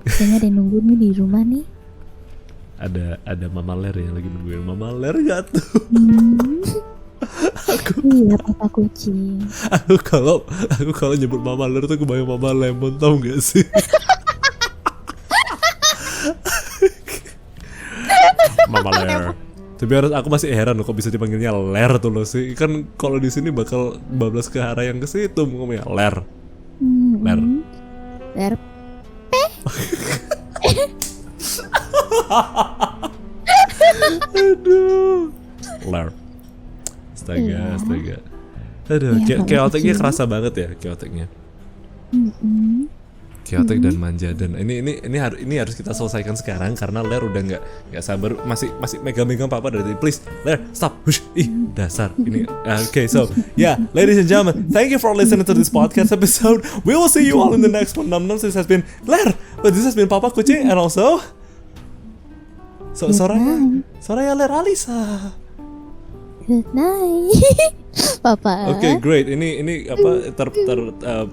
Soalnya ada yang nunggu nih di rumah nih. Ada Mama Ler yang lagi nungguin. Mama Ler gak tuh? Iya, Papa Kucing. Aku kalau nyebut Mama Ler tuh kebayang Mama Lemon, tau gak sih? Mama Ler. Tapi aku masih heran loh kok bisa dipanggilnya Ler tuh loh sih. Kan kalau di sini bakal bablas ke arah yang ke situ ngomongnya Ler. Ler. Ler. Aduh. Ler. Astaga. Aduh, chaoticnya kerasa banget ya, chaoticnya. Chaotic dan manja, dan ini harus kita selesaikan sekarang karena Ler udah nggak sabar, masih megang-megang Papa dari tadi. Please, Ler, stop. Hush. Dasar ini. Okay, so yeah, ladies and gentlemen, thank you for listening to this podcast episode. We will see you all in the next one. This has been Ler, but this has been Papa Kucing and also Soraya Leralisa. Good night, Papa. Okay, great. Ini apa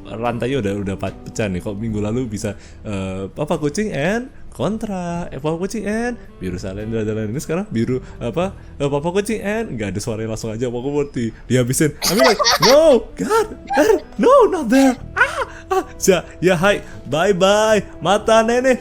rantainya udah pecah nih. Kok minggu lalu bisa Papa Kucing and kontra, Papa Kucing and biru Salendra dan lain-lain. Ini sekarang biru Papa Kucing and nggak ada suaranya, langsung aja Papa Kucing dihabisin. I mean like, no, God, no, not there. Ya, hai, bye, mata nenek.